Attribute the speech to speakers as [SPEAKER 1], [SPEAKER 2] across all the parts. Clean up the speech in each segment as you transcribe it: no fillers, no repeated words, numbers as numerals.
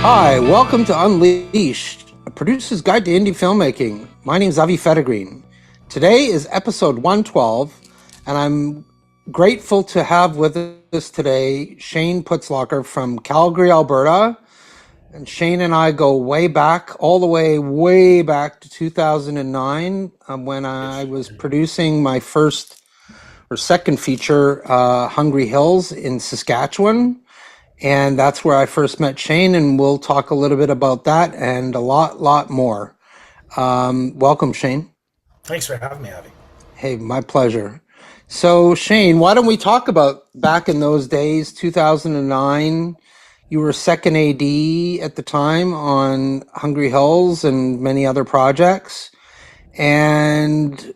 [SPEAKER 1] Hi, welcome to Unleashed, a producer's guide to indie filmmaking. My name is Avi Federgreen. Today is episode 112, and I'm grateful to have with us today Shayne Putzlocher from Calgary, Alberta. And Shayne and I go way back, all the way back to 2009, when I was producing my first or second feature, Hungry Hills in Saskatchewan. And that's where I first met Shayne, and we'll talk a little bit about that and a lot more. Welcome, Shayne.
[SPEAKER 2] Thanks for having me, Avi.
[SPEAKER 1] Hey, my pleasure. So, Shayne, why don't we talk about back in those days, 2009? You were second AD at the time on Hungry Hills and many other projects. And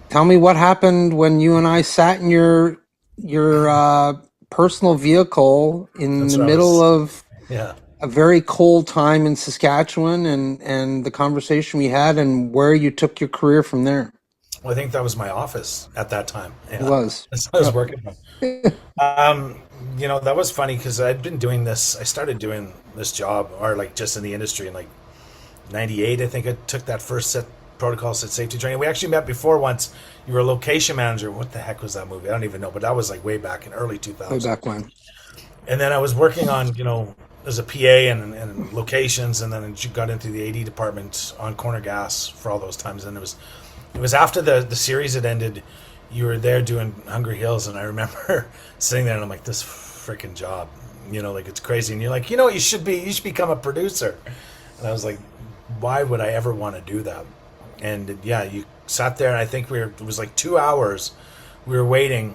[SPEAKER 1] tell me what happened when you and I sat in your personal vehicle in
[SPEAKER 2] That's
[SPEAKER 1] the
[SPEAKER 2] what I
[SPEAKER 1] middle
[SPEAKER 2] was.
[SPEAKER 1] of
[SPEAKER 2] Yeah.
[SPEAKER 1] a very cold time in Saskatchewan, and the conversation we had and where you took your career from there.
[SPEAKER 2] Well, I think that was my office at that time.
[SPEAKER 1] It
[SPEAKER 2] Yeah.
[SPEAKER 1] was.
[SPEAKER 2] That's what I was
[SPEAKER 1] Yep.
[SPEAKER 2] working on. That was funny because I'd been doing this. I started doing this job, or like just in the industry in like '98. I think I took that first set protocol set safety training. We actually met before once. You were a location manager. What the heck was that movie? I don't even know, but that was like way back in early
[SPEAKER 1] Way
[SPEAKER 2] 2000.
[SPEAKER 1] back when.
[SPEAKER 2] And then I was working on, as a PA and locations, and then got into the AD department on Corner Gas for all those times. And it was after the series had ended. You were there doing Hungry Hills, and I remember sitting there and I'm like, this freaking job, like it's crazy. And you're like, you should become a producer. And I was like, why would I ever want to do that? And yeah, you sat there, and I think it was like 2 hours. We were waiting.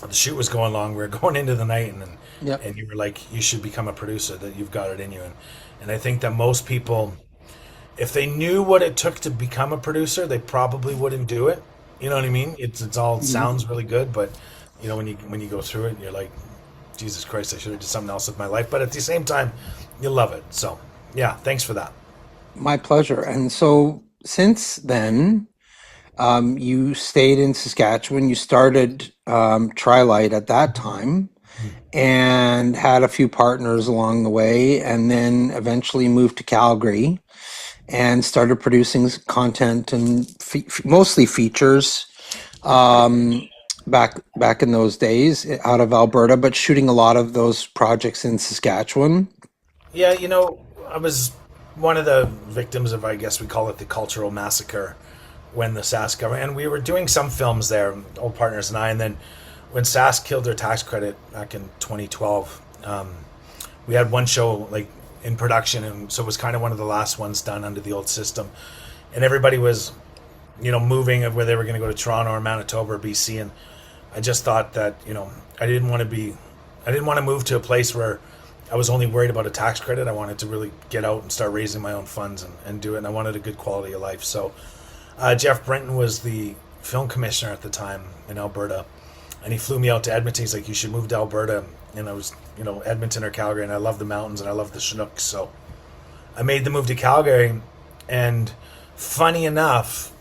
[SPEAKER 2] The shoot was going long. We were going into the night,
[SPEAKER 1] Yep.
[SPEAKER 2] and you were like, you should become a producer. That you've got it in you. And I think that most people, if they knew what it took to become a producer, they probably wouldn't do it. You know what I mean? It's all
[SPEAKER 1] Mhm.
[SPEAKER 2] sounds really good, but when you go through it, you're like, Jesus Christ, I should have did something else with my life. But at the same time, you love it. So yeah, thanks for that.
[SPEAKER 1] My pleasure. And so since then, you stayed in Saskatchewan. You started Trilight at that time and had a few partners along the way, and then eventually moved to Calgary and started producing content and mostly features um, back in those days out of Alberta, but shooting a lot of those projects in Saskatchewan.
[SPEAKER 2] Yeah, I was one of the victims of, I guess we call it the cultural massacre, when the Sask government, and we were doing some films there, old partners and I, and then when Sask killed their tax credit back in 2012, we had one show like in production, and so it was kind of one of the last ones done under the old system, and everybody was, moving of where they were going to go to Toronto or Manitoba or BC, and I just thought that I didn't want to be, I didn't want to move to a place where I was only worried about a tax credit. I wanted to really get out and start raising my own funds and do it, and I wanted a good quality of life. So Jeff Brenton was the film commissioner at the time in Alberta, and he flew me out to Edmonton. He's like, "You should move to Alberta." And I was, Edmonton or Calgary, and I love the mountains and I love the Chinooks. So I made the move to Calgary, and funny enough,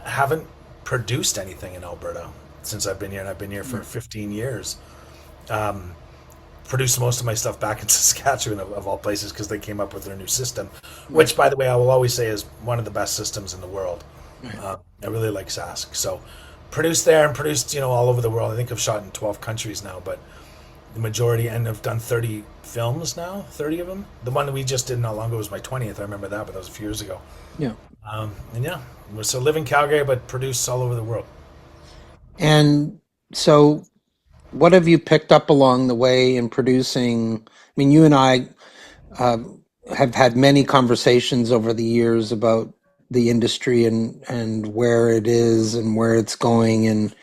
[SPEAKER 2] I haven't produced anything in Alberta since I've been here, and I've been here for 15 years. Produced most of my stuff back in Saskatchewan, of all places, because they came up with their new system,
[SPEAKER 1] Right.
[SPEAKER 2] which, by the way, I will always say is one of the best systems in the world.
[SPEAKER 1] Right.
[SPEAKER 2] I really like Sask. So produced there and produced, all over the world. I think I've shot in 12 countries now, but the majority, and I've done 30 films now, 30 of them. The one that we just did not long ago was my 20th. I remember that, but that was a few years ago.
[SPEAKER 1] Yeah.
[SPEAKER 2] And yeah, so live in Calgary, but produce all over the world.
[SPEAKER 1] And so, what have you picked up along the way in producing? I mean, you and I uh, have had many conversations over the years about the industry and where it is and where it's going and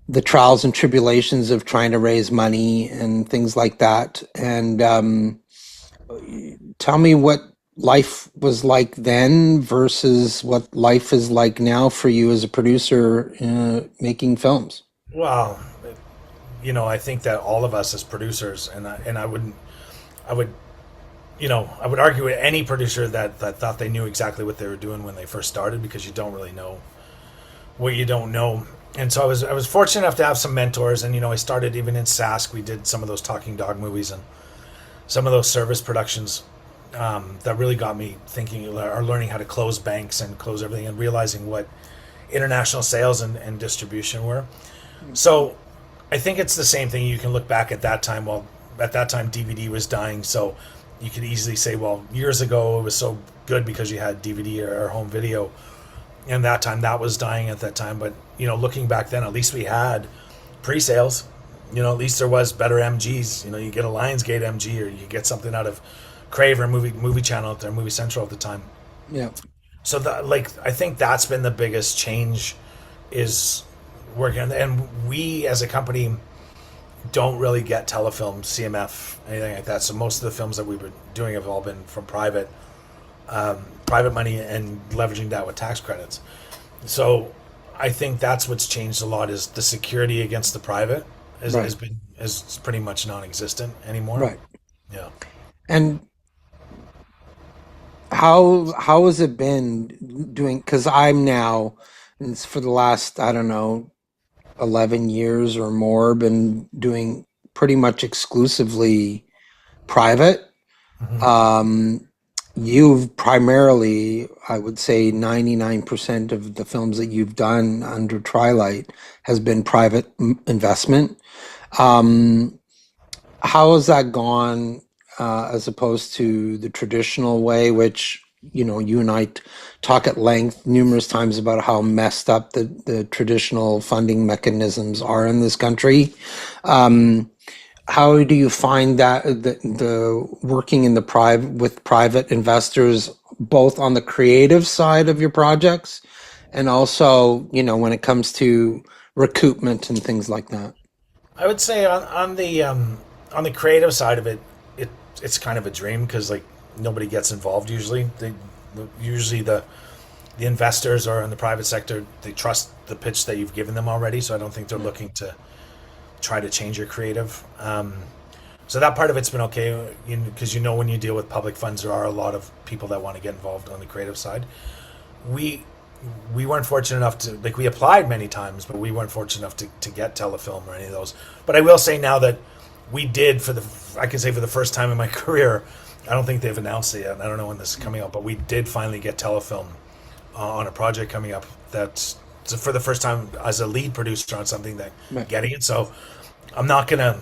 [SPEAKER 1] the trials and tribulations of trying to raise money and things like that. And tell me what life was like then versus what life is like now for you as a producer making films.
[SPEAKER 2] Well, I think that all of us as producers, I would, I would argue with any producer that thought they knew exactly what they were doing when they first started, because you don't really know what you don't know. And so I was fortunate enough to have some mentors, and I started even in Sask. We did some of those talking dog movies, and some of those service productions that really got me thinking, or learning how to close banks and close everything, and realizing what international sales and distribution were. So I think it's the same thing. You can look back at that time. Well, at that time DVD was dying, so you could easily say, well, years ago it was so good because you had DVD or home video, and that time that was dying at that time. But looking back then, at least we had pre-sales. At least there was better MGs. You get a Lionsgate MG, or you get something out of Crave or movie channel out there, Movie Central at the time.
[SPEAKER 1] Yeah.
[SPEAKER 2] So I think that's been the biggest change, is working on, and we as a company don't really get telefilm, CMF, anything like that. So most of the films that we've been doing have all been from private money and leveraging that with tax credits. So I think that's what's changed a lot, is the security against the private is pretty much non-existent anymore.
[SPEAKER 1] Right.
[SPEAKER 2] Yeah.
[SPEAKER 1] And how has it been doing? Because I'm now, and it's for the last, I don't know, 11 years or more, been doing pretty much exclusively private. You've primarily, I would say 99% of the films that you've done under Trilight has been private investment. How has that gone, as opposed to the traditional way, which, you and I talk at length numerous times about how messed up the traditional funding mechanisms are in this country. How do you find that the working in the with private investors, both on the creative side of your projects, and also, when it comes to recoupment and things like that?
[SPEAKER 2] I would say on the creative side of it, it's kind of a dream, because nobody gets involved usually. Usually the investors are in the private sector. They trust the pitch that you've given them already, so I don't think they're looking to try to change your creative. So that part of it's been okay, because when you deal with public funds, there are a lot of people that want to get involved on the creative side. We weren't fortunate enough to, we applied many times, but we weren't fortunate enough to get telefilm or any of those. But I will say now that we did, I can say for the first time in my career, I don't think they've announced it yet, and I don't know when this is coming out, but we did finally get telefilm on a project coming up that's for the first time as a lead producer on something getting it. So I'm not going to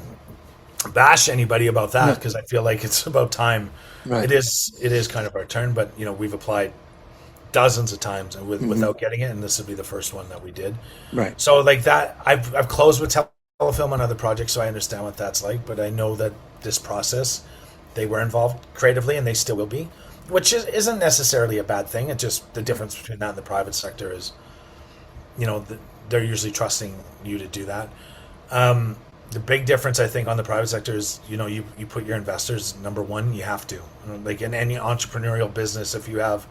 [SPEAKER 2] bash anybody about that, because I feel like it's about time. Right. It is kind of our turn, but we've applied dozens of times and without getting it, and this would be the first one that we did. Right. So that, I've closed with telefilm on other projects, so I understand what that's like, but I know that this process, they were involved creatively, and they still will be, which isn't necessarily a bad thing. It's just the difference between that and the private sector is, they're usually trusting you to do that. The big difference, I think, on the private sector is, you put your investors number one. You have to, in any entrepreneurial business, if you have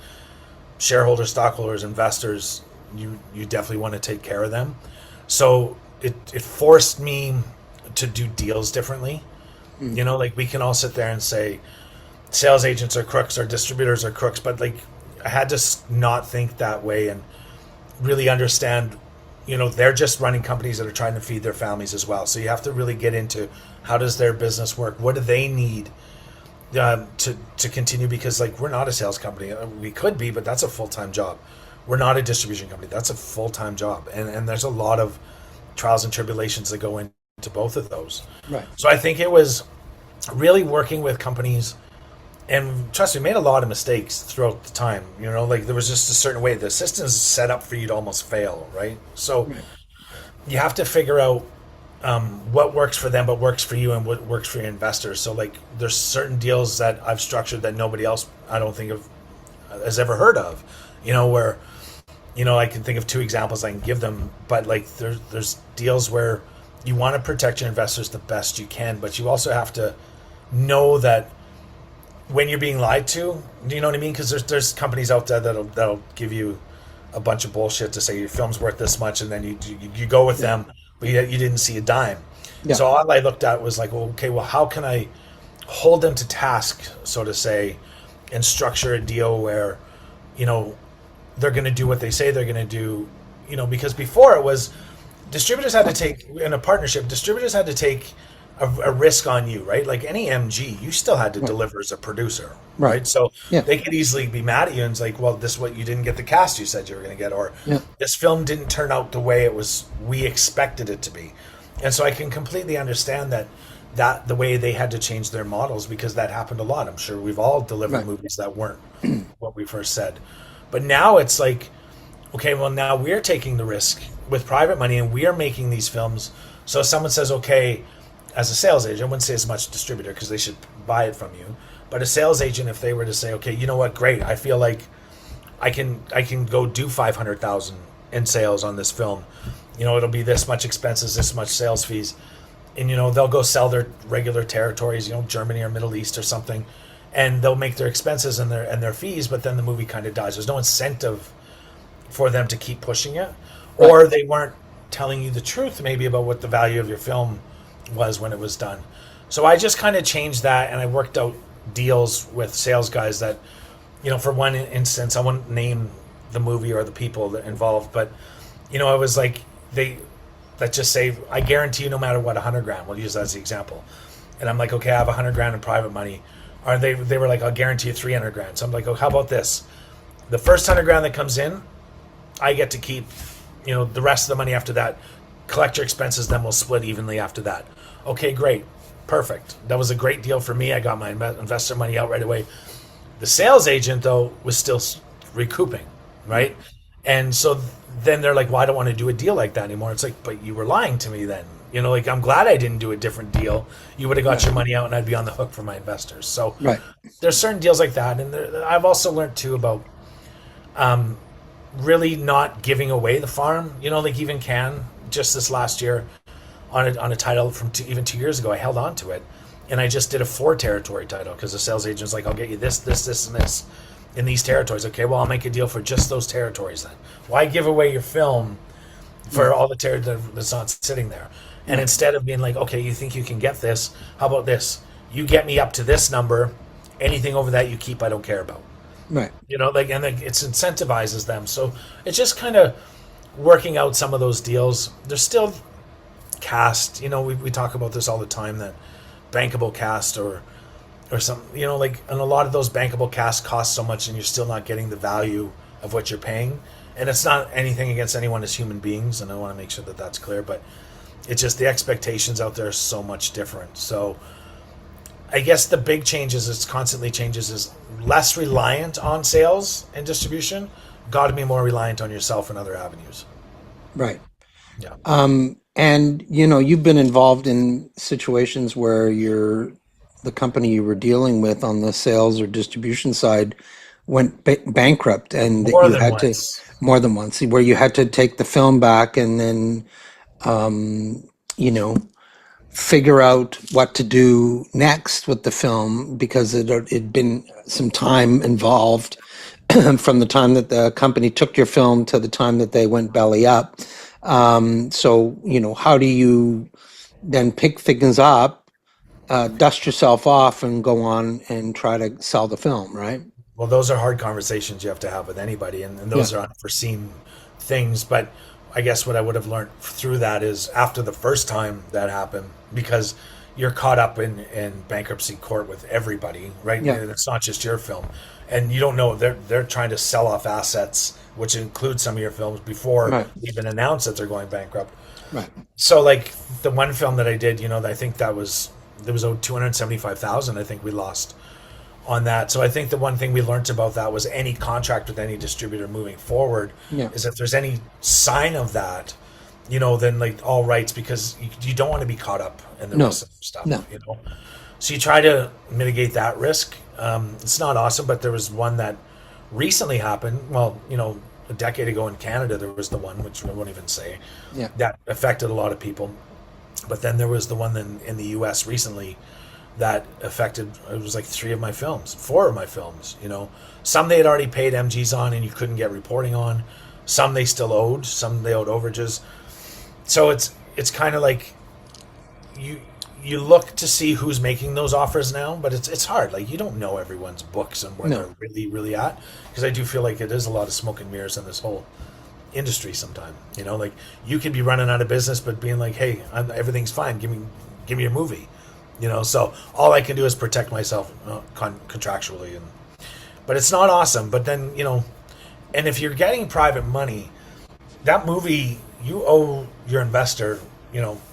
[SPEAKER 2] shareholders, stockholders, investors, you definitely want to take care of them. So it forced me to do deals differently. We can all sit there and say sales agents are crooks or distributors are crooks, but I had to not think that way and really understand, they're just running companies that are trying to feed their families as well. So you have to really get into how does their business work? What do they need to continue? Because we're not a sales company. We could be, but that's a full-time job. We're not a distribution company. That's a full-time job. And there's a lot of trials and tribulations that go into both of those. Right. So I think it was really working with companies, and trust me, we made a lot of mistakes throughout the time. There was just a certain way the system's set up for you to almost fail, right? So you have to figure out what works for them, but works for you, and what works for your investors. So there's certain deals that I've structured that nobody else, I don't think has ever heard of, where, I can think of two examples I can give them, but there's deals where you want to protect your investors the best you can, but you also have to know that when you're being lied to, do you know what I mean? Because there's companies out there that'll give you a bunch of bullshit to say your film's worth this much, and then you go with them, but you didn't see a dime. Yeah. So all I looked at was how can I hold them to task, so to say, and structure a deal where, they're going to do what they say they're going to do, because before it was distributors had to take, in a partnership, distributors had to take a risk on you, right? Like any MG, you still had to
[SPEAKER 1] Right.
[SPEAKER 2] deliver as a producer,
[SPEAKER 1] Right.
[SPEAKER 2] right? So
[SPEAKER 1] Yeah.
[SPEAKER 2] they could easily be mad at you and it's like, well, this what you didn't get the cast you said you were going to get, or
[SPEAKER 1] Yeah.
[SPEAKER 2] this film didn't turn out the way it was we expected it to be. And so I can completely understand that the way they had to change their models because that happened a lot. I'm sure we've all delivered
[SPEAKER 1] Right.
[SPEAKER 2] movies that weren't what we first said. But now it's like, okay, well, now we're taking the risk with private money and we are making these films. So if someone says, okay, as a sales agent, I wouldn't say as much distributor because they should buy it from you. But a sales agent, if they were to say, okay, you know what, great, I feel like I can go do 500,000 in sales on this film. You know, it'll be this much expenses, this much sales fees, and you know they'll go sell their regular territories, you know, Germany or Middle East or something, and they'll make their expenses and their fees, but then the movie kind of dies. There's no incentive for them to keep pushing it, or they weren't telling you the truth maybe about what the value of your film was when it was done. So I just kind of changed that, and I worked out deals with sales guys that, you know, for one instance, I won't name the movie or the people that involved, but you know, it was like let's just say, I guarantee you, no matter what, 100 grand. We'll use that as the example. And I'm like, okay, I have 100 grand in private money. Or they were like, I'll guarantee you 300 grand. So I'm like, oh, how about this? The first 100 grand that comes in, I get to keep, you know, the rest of the money after that. Collect your expenses, then we'll split evenly after that. Okay, great. Perfect. That was a great deal for me. I got my investor money out right away. The sales agent, though, was still recouping, right? And so then they're like, well, I don't want to do a deal like that anymore. It's like, but you were lying to me then. You know, like, I'm glad I didn't do a different deal. You would have got your money out and I'd be on the hook for my investors. So
[SPEAKER 1] Right.
[SPEAKER 2] there's certain deals like that. And I've also learned, too, about really not giving away the farm. You know, like even Cannes, just this last year, on a title from even 2 years ago, I held on to it. And I just did a 4 territory title because the sales agent was like, I'll get you this, this, this, and this in these territories. Okay, well, I'll make a deal for just those territories then. Why give away your film for all the territory that's not sitting there? And instead of being like, okay, you think you can get this, how about this? You get me up to this number. Anything over that you keep, I don't care about.
[SPEAKER 1] Right.
[SPEAKER 2] You know, like, and it incentivizes them. So it's just kind of working out some of those deals. There's still cast. You know, we talk about this all the time, that bankable cast or some, you know, like, and a lot of those bankable casts cost so much and you're still not getting the value of what you're paying. And it's not anything against anyone as human beings, and I want to make sure that that's clear, but it's just the expectations out there are so much different. So I guess the big changes, it's constantly changes, is less reliant on sales and distribution, got to be more reliant on yourself and other avenues.
[SPEAKER 1] Right.
[SPEAKER 2] Yeah.
[SPEAKER 1] And you know, you've been involved in situations where the company you were dealing with on the sales or distribution side went bankrupt, and that
[SPEAKER 2] More
[SPEAKER 1] you
[SPEAKER 2] than
[SPEAKER 1] had to,
[SPEAKER 2] once.
[SPEAKER 1] more than once, where you had to take the film back and then, you know, figure out what to do next with the film because it'd been some time involved from the time that the company took your film to the time that they went belly up. So, you know, how do you then pick things up, dust yourself off, and go on and try to sell the film, right?
[SPEAKER 2] Well, those are hard conversations you have to have with anybody, and
[SPEAKER 1] Yeah.
[SPEAKER 2] those are unforeseen things. But I guess what I would have learned through that is after the first time that happened, because you're caught up in bankruptcy court with everybody, right?
[SPEAKER 1] Yeah.
[SPEAKER 2] And it's not just your film, and you don't know they're trying to sell off assets, which include some of your films before
[SPEAKER 1] Right.
[SPEAKER 2] they even announce that they're going bankrupt.
[SPEAKER 1] Right.
[SPEAKER 2] So, like the one film that I did, you know, I think there was owed 275,000. I think we lost on that. So I think the one thing we learned about that was any contract with any distributor moving forward
[SPEAKER 1] Yeah.
[SPEAKER 2] is if there's any sign of that, you know, then like all rights, because you don't want to be caught up in the
[SPEAKER 1] No.
[SPEAKER 2] rest of the stuff,
[SPEAKER 1] No.
[SPEAKER 2] you know. So you try to mitigate that risk. It's not awesome, but there was one that recently happened. Well, you know, a decade ago in Canada, there was the one, which I won't even say,
[SPEAKER 1] Yeah.
[SPEAKER 2] that affected a lot of people. But then there was the one in the U.S. recently that affected, it was like 4 of my films, you know. Some they had already paid MGs on and you couldn't get reporting on. Some they still owed. Some they owed overages. So it's kind of like you look to see who's making those offers now, but it's hard. Like, you don't know everyone's books and where
[SPEAKER 1] No.
[SPEAKER 2] they're really, really at, because I do feel like it is a lot of smoke and mirrors in this whole industry sometime. You know, like, you could be running out of business but being like, hey, everything's fine, give me your movie, So all I can do is protect myself contractually, but it's not awesome. But then and if you're getting private money, that movie you owe your investor,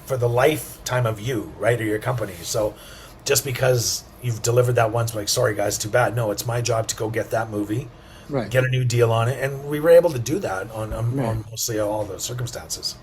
[SPEAKER 2] for the lifetime of you, right, or your company. So just because you've delivered that once, like, sorry guys, too bad. No, it's my job to go get that movie,
[SPEAKER 1] Right.
[SPEAKER 2] get a new deal on it, and we were able to do that on
[SPEAKER 1] Right.
[SPEAKER 2] mostly all the circumstances.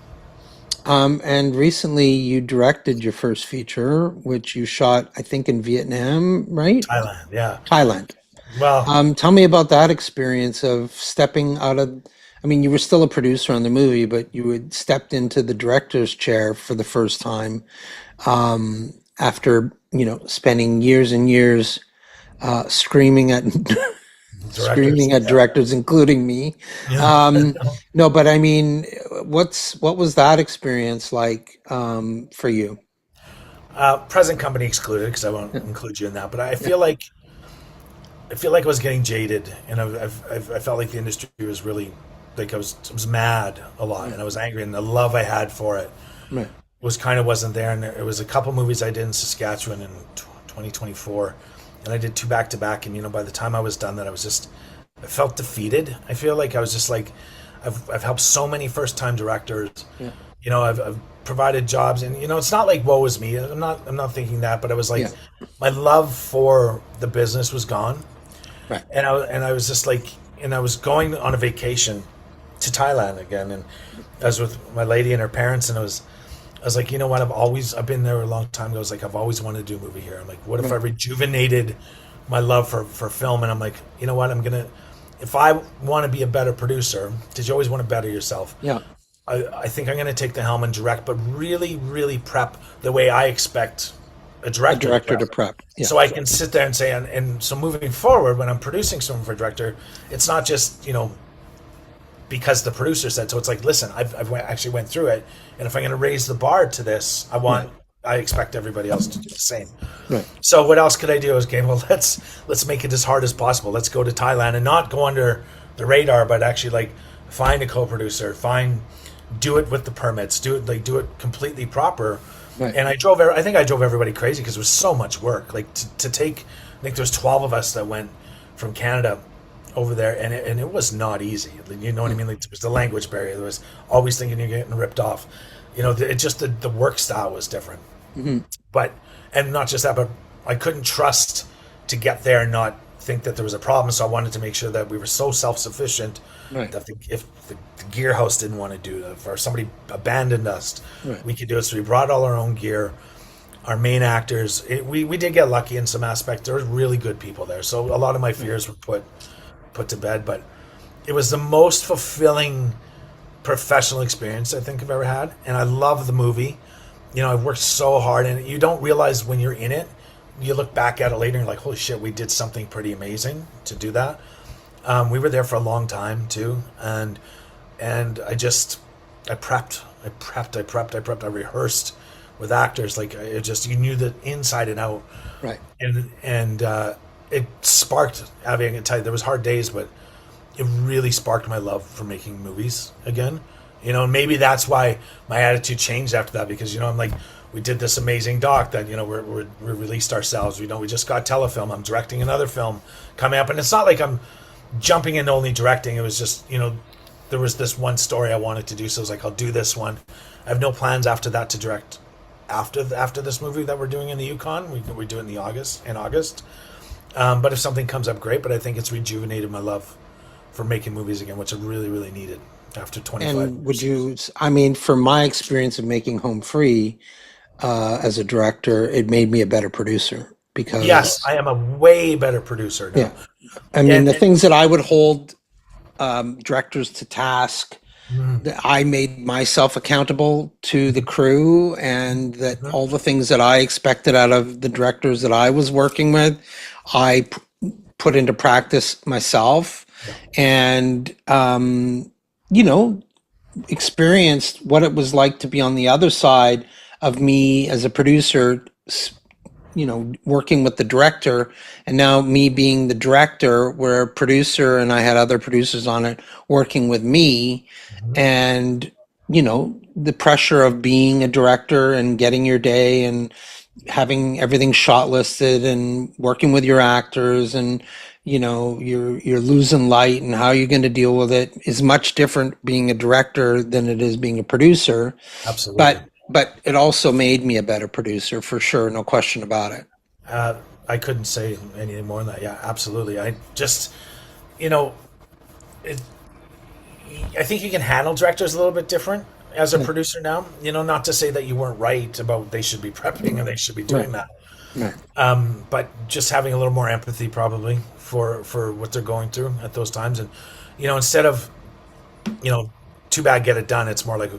[SPEAKER 1] And recently you directed your first feature, which you shot, I think, in Vietnam, right?
[SPEAKER 2] Thailand, yeah.
[SPEAKER 1] Thailand.
[SPEAKER 2] Well,
[SPEAKER 1] Tell me about that experience of stepping out of, I mean, you were still a producer on the movie, but you had stepped into the director's chair for the first time, after, spending years and years screaming at
[SPEAKER 2] directors,
[SPEAKER 1] screaming at
[SPEAKER 2] yeah,
[SPEAKER 1] directors, including me.
[SPEAKER 2] yeah.
[SPEAKER 1] No, but I mean, what was that experience like, for you?
[SPEAKER 2] Present company excluded because I won't include you in that. But
[SPEAKER 1] Yeah,
[SPEAKER 2] I feel like I was getting jaded, and I felt like the industry was really like I was mad a lot, and I was angry, and the love I had for it
[SPEAKER 1] right,
[SPEAKER 2] wasn't there. And it was a couple movies I did in Saskatchewan in 2024, and I did two back to back. And by the time I was done, that I felt defeated. I feel like I was just like, I've helped so many first time directors.
[SPEAKER 1] yeah,
[SPEAKER 2] I've provided jobs, and it's not like woe is me. I'm not thinking that, but I was like,
[SPEAKER 1] yeah,
[SPEAKER 2] my love for the business was gone,
[SPEAKER 1] right,
[SPEAKER 2] and I was just like, and I was going on a vacation to Thailand again, and I was with my lady and her parents, and I was like, you know what? I've been there a long time ago. I was like, I've always wanted to do a movie here. I'm like, what if I
[SPEAKER 1] right,
[SPEAKER 2] rejuvenated my love for film? And I'm like, you know what? If I want to be a better producer, because you always want to better yourself,
[SPEAKER 1] yeah,
[SPEAKER 2] I think I'm going to take the helm and direct, but really, really prep the way I expect a
[SPEAKER 1] a
[SPEAKER 2] director to
[SPEAKER 1] director
[SPEAKER 2] prep.
[SPEAKER 1] to prep. Yeah,
[SPEAKER 2] So I can sit there and say, and so moving forward, when I'm producing someone for a director, it's not just, because the producer said so. It's like, listen, actually went through it, and if I'm going to raise the bar to this,
[SPEAKER 1] right,
[SPEAKER 2] I expect everybody else to do the same.
[SPEAKER 1] right,
[SPEAKER 2] So what else could I do? I was okay. Well, let's make it as hard as possible. Let's go to Thailand and not go under the radar, but actually like find a co-producer, do it with the permits, do it completely proper.
[SPEAKER 1] right,
[SPEAKER 2] And I think I drove everybody crazy because it was so much work. Like to take, I think there was 12 of us that went from Canada over there, and it was not easy. You know what I mean? Like, there was the language barrier. There was always thinking you're getting ripped off. It just the work style was different.
[SPEAKER 1] hmm,
[SPEAKER 2] But and not just that, but I couldn't trust to get there and not think that there was a problem. So I wanted to make sure that we were so self sufficient
[SPEAKER 1] right,
[SPEAKER 2] that if the gear house didn't want to do it, or somebody abandoned us,
[SPEAKER 1] right,
[SPEAKER 2] we could do it. So we brought all our own gear. Our main actors, we did get lucky in some aspect. There were really good people there, so a lot of my fears were put to bed. But it was the most fulfilling professional experience I think I've ever had, and I love the movie. I've worked so hard, and you don't realize when you're in it. You look back at it later, and you're like, "Holy shit, we did something pretty amazing to do that." We were there for a long time too, and I prepped, I rehearsed with actors. Like, it just, you knew that inside and out,
[SPEAKER 1] right.
[SPEAKER 2] and it sparked. Avi, I can tell you, there was hard days, but it really sparked my love for making movies again. And maybe that's why my attitude changed after that, because I'm like, we did this amazing doc that we released ourselves. We just got telefilm. I'm directing another film coming up, and it's not like I'm jumping into only directing. It was just there was this one story I wanted to do, so I was like, I'll do this one. I have no plans after that to direct after this movie that we're doing in the Yukon. We do it in August. But if something comes up, great. But I think it's rejuvenated my love for making movies again, which I really, really needed after 25
[SPEAKER 1] And would
[SPEAKER 2] years.
[SPEAKER 1] you, I mean, from my experience of making Home Free, as a director, it made me a better producer
[SPEAKER 2] Yes,
[SPEAKER 1] because,
[SPEAKER 2] I am a way better producer
[SPEAKER 1] yeah,
[SPEAKER 2] now.
[SPEAKER 1] I mean,
[SPEAKER 2] And,
[SPEAKER 1] the
[SPEAKER 2] and
[SPEAKER 1] things that I would hold, directors to task,
[SPEAKER 2] mm,
[SPEAKER 1] that I made myself accountable to the crew, and that
[SPEAKER 2] mhm,
[SPEAKER 1] all the things that I expected out of the directors that I was working with, I put into practice myself,
[SPEAKER 2] yeah,
[SPEAKER 1] and, you know, experienced what it was like to be on the other side of me as a producer, working with the director, and now me being the director, where a producer and I had other producers on it working with me.
[SPEAKER 2] mhm,
[SPEAKER 1] And the pressure of being a director and getting your day and having everything shot listed and working with your actors, and you're losing light, and how you're going to deal with it is much different being a director than it is being a producer.
[SPEAKER 2] Absolutely.
[SPEAKER 1] But it also made me a better producer for sure, no question about it.
[SPEAKER 2] Uh, I couldn't say anything more than that. Yeah, absolutely. I just, you know, it, I think you can handle directors a little bit different as a producer now. Not to say that you weren't right about they should be prepping and they should be doing
[SPEAKER 1] Right.
[SPEAKER 2] that,
[SPEAKER 1] Right.
[SPEAKER 2] but just having a little more empathy probably for what they're going through at those times, and instead of too bad, get it done. It's more like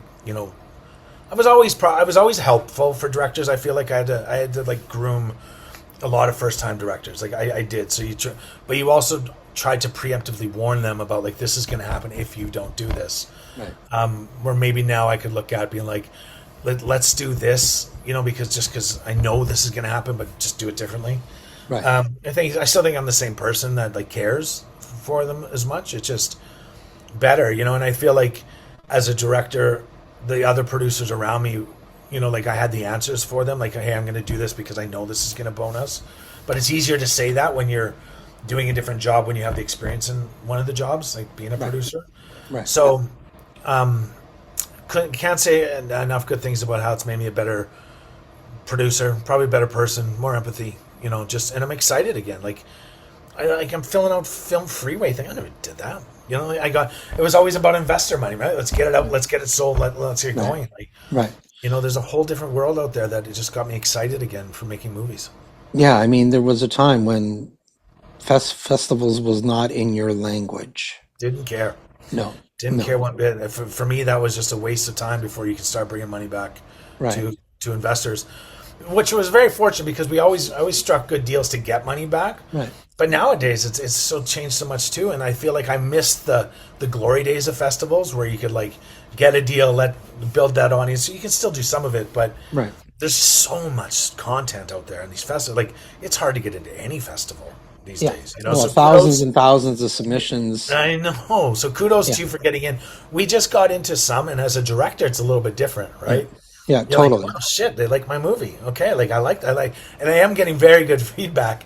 [SPEAKER 2] I was always helpful for directors. I feel like I had to like groom a lot of first time directors. Like I did. So but you also tried to preemptively warn them about like this is going to happen if you don't do this.
[SPEAKER 1] Right.
[SPEAKER 2] Where maybe now I could look at being like, let's do this, because I know this is going to happen, but just do it differently.
[SPEAKER 1] Right.
[SPEAKER 2] I still think I'm the same person that like cares for them as much. It's just better, and I feel like as a director, the other producers around me, like I had the answers for them, like, hey, I'm going to do this because I know this is going to bone us. But it's easier to say that when you're doing a different job, when you have the experience in one of the jobs, like being a producer.
[SPEAKER 1] Right.
[SPEAKER 2] So can't say enough good things about how it's made me a better producer, probably a better person, more empathy, and I'm excited again. Like I'm filling out Film Freeway thing. I never did that. It was always about investor money, right? Let's get it out. Let's get it sold. Let's get going. Like,
[SPEAKER 1] Right.
[SPEAKER 2] there's a whole different world out there that it just got me excited again for making movies.
[SPEAKER 1] Yeah, I mean, there was a time when festivals was not in your language.
[SPEAKER 2] Didn't care.
[SPEAKER 1] No.
[SPEAKER 2] Didn't
[SPEAKER 1] No.
[SPEAKER 2] care one bit. For me, that was just a waste of time before you could start bringing money back
[SPEAKER 1] Right.
[SPEAKER 2] to investors, which was very fortunate because we always struck good deals to get money back.
[SPEAKER 1] Right.
[SPEAKER 2] But nowadays, it's so changed so much too, and I feel like I missed the glory days of festivals where you could like get a deal, build that audience. You can still do some of it, but
[SPEAKER 1] Right.
[SPEAKER 2] there's so much content out there in these festivals. Like it's hard to get into any festival these
[SPEAKER 1] Yeah.
[SPEAKER 2] days.
[SPEAKER 1] Well,
[SPEAKER 2] So
[SPEAKER 1] thousands
[SPEAKER 2] kudos.
[SPEAKER 1] and thousands of submissions.
[SPEAKER 2] I know. So kudos
[SPEAKER 1] Yeah.
[SPEAKER 2] to you for getting in. We just got into some, and as a director, it's a little bit different, right?
[SPEAKER 1] Yeah,
[SPEAKER 2] You're
[SPEAKER 1] totally.
[SPEAKER 2] like, oh shit, they like my movie. Okay, like I like, and I am getting very good feedback.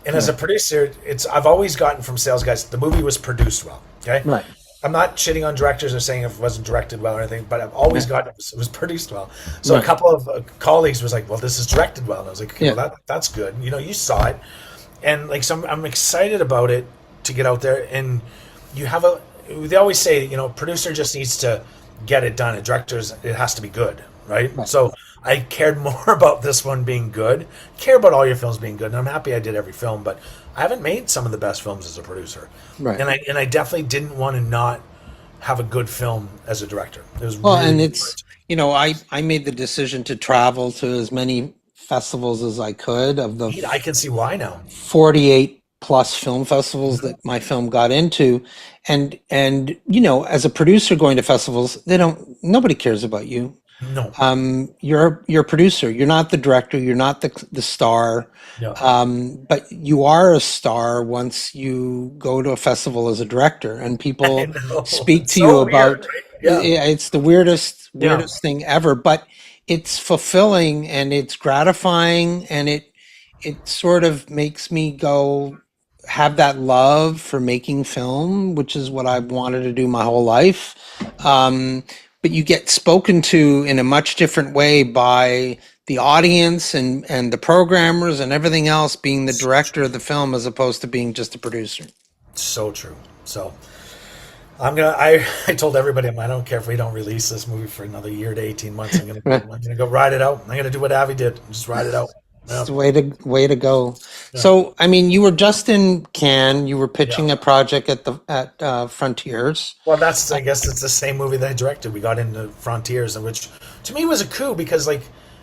[SPEAKER 2] And as a producer, I've always gotten from sales guys, the movie was produced well. Okay,
[SPEAKER 1] Right.
[SPEAKER 2] I'm not shitting on directors or saying if it wasn't directed well or anything, but I've always gotten it was produced well. So
[SPEAKER 1] Right.
[SPEAKER 2] a couple of colleagues was like, well, this is directed well, and I was like, okay,
[SPEAKER 1] Yeah.
[SPEAKER 2] well, that's good. You saw it, and like I'm excited about it to get out there. And they always say, producer just needs to get it done. And directors, it has to be good, right? So I cared more about this one being good. Care about all your films being good, and I'm happy I did every film. But I haven't made some of the best films as a producer,
[SPEAKER 1] Right.
[SPEAKER 2] And I definitely didn't want to not have a good film as a director. It was
[SPEAKER 1] Well,
[SPEAKER 2] really
[SPEAKER 1] and
[SPEAKER 2] important.
[SPEAKER 1] I made the decision to travel to as many festivals as I could of the
[SPEAKER 2] I can see why now.
[SPEAKER 1] 48 plus film festivals that my film got into. And as a producer going to festivals, nobody cares about you.
[SPEAKER 2] No,
[SPEAKER 1] You're a producer. You're not the director. You're not the star.
[SPEAKER 2] no,
[SPEAKER 1] But you are a star once you go to a festival as a director, and people
[SPEAKER 2] know.
[SPEAKER 1] speak
[SPEAKER 2] It's
[SPEAKER 1] to
[SPEAKER 2] so
[SPEAKER 1] you
[SPEAKER 2] weird,
[SPEAKER 1] about.
[SPEAKER 2] right? Yeah.
[SPEAKER 1] It's the weirdest
[SPEAKER 2] Yeah.
[SPEAKER 1] thing ever, but it's fulfilling and it's gratifying, and it sort of makes me go have that love for making film, which is what I've wanted to do my whole life. But you get spoken to in a much different way by the audience and the programmers and everything else, being the director of the film as opposed to being just a producer.
[SPEAKER 2] So true. So I told everybody, I don't care if we don't release this movie for another year to 18 months. I'm gonna go ride it out. I'm gonna do what Avi did, just ride it out. Yeah.
[SPEAKER 1] It's the way to go. So, I mean, you were just in Cannes. You were pitching a project at Frontiers.
[SPEAKER 2] Well, I guess it's the same movie that I directed. We got into Frontiers, and which to me was a coup because, like,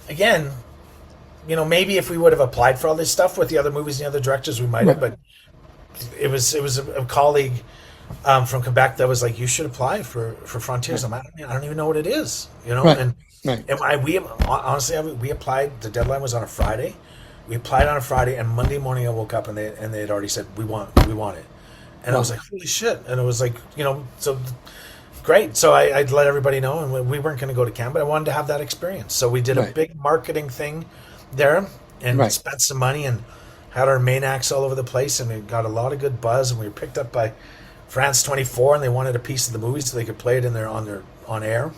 [SPEAKER 2] again, maybe if we would have applied for all this stuff with the other movies and the other directors, we might have. But it was a colleague from Quebec that was like, "You should apply for Frontiers." I'm like, I don't even know what it is,
[SPEAKER 1] Right.
[SPEAKER 2] And
[SPEAKER 1] Right.
[SPEAKER 2] we honestly, we applied. The deadline was on a Friday. We applied on a Friday, and Monday morning I woke up and they had already said we want it, and I was like, holy shit! And it was like, so great. So I'd let everybody know, and we weren't going to go to Cannes, but I wanted to have that experience. So we did a
[SPEAKER 1] Right.
[SPEAKER 2] big marketing thing there and
[SPEAKER 1] Right.
[SPEAKER 2] spent some money and had our main acts all over the place, and we got a lot of good buzz, and we were picked up by France 24, and they wanted a piece of the movie so they could play it in on air,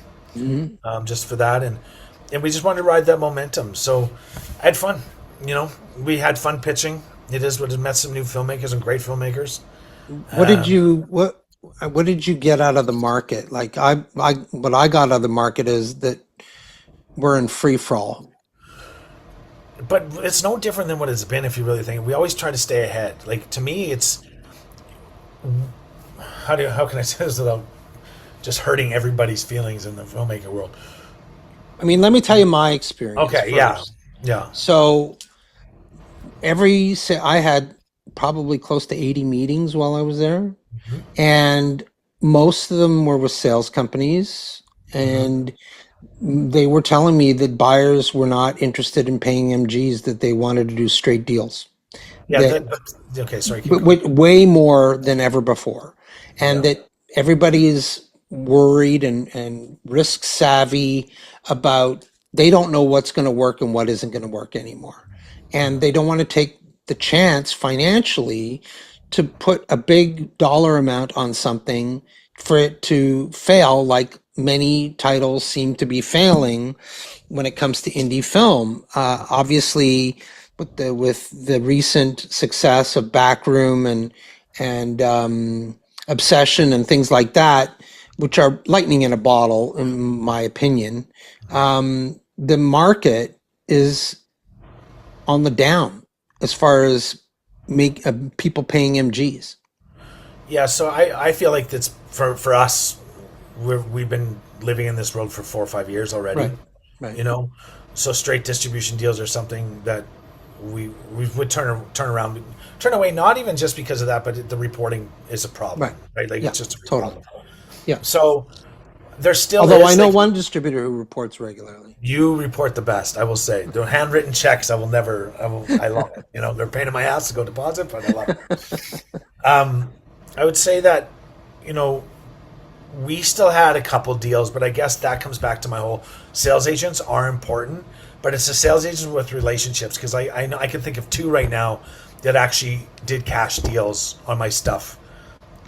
[SPEAKER 2] just for that, and we just wanted to ride that momentum. So I had fun. We had fun pitching. It is what it met some new filmmakers and great filmmakers.
[SPEAKER 1] What did you get out of the market? Like what I got out of the market is that we're in free for all.
[SPEAKER 2] But it's no different than what it's been if you really think. We always try to stay ahead. Like, to me, it's how can I say this without just hurting everybody's feelings in the filmmaking world?
[SPEAKER 1] I mean, let me tell you my experience.
[SPEAKER 2] Okay,
[SPEAKER 1] first.
[SPEAKER 2] yeah.
[SPEAKER 1] So I had probably close to 80 meetings while I was there, and most of them were with sales companies, and they were telling me that buyers were not interested in paying MGs, that they wanted to do straight deals.
[SPEAKER 2] Yeah. Okay, sorry. Keep going.
[SPEAKER 1] Way more than ever before, and that everybody is worried and risk savvy about, they don't know what's going to work and what isn't going to work anymore, and they don't want to take the chance financially to put a big dollar amount on something for it to fail, like many titles seem to be failing when it comes to indie film. Obviously, with the recent success of Backroom and Obsession and things like that, which are lightning in a bottle, in my opinion, the market is on the down as far as people paying MGs.
[SPEAKER 2] Yeah, so I feel like that's for us. We've been living in this world for 4 or 5 years already.
[SPEAKER 1] Right.
[SPEAKER 2] So straight distribution deals are something that we would turn away. Not even just because of that, but the reporting is a problem, right? Like,
[SPEAKER 1] Yeah,
[SPEAKER 2] it's just a
[SPEAKER 1] totally.
[SPEAKER 2] problem.
[SPEAKER 1] Yeah.
[SPEAKER 2] So there's still.
[SPEAKER 1] Although I know one distributor who reports regularly.
[SPEAKER 2] You report the best, I will say. The handwritten checks, I love it. They're a pain in my ass to go deposit, but I love it. I would say that, we still had a couple deals, but I guess that comes back to my whole sales agents are important, but it's the sales agents with relationships, because I can think of 2 right now that actually did cash deals on my stuff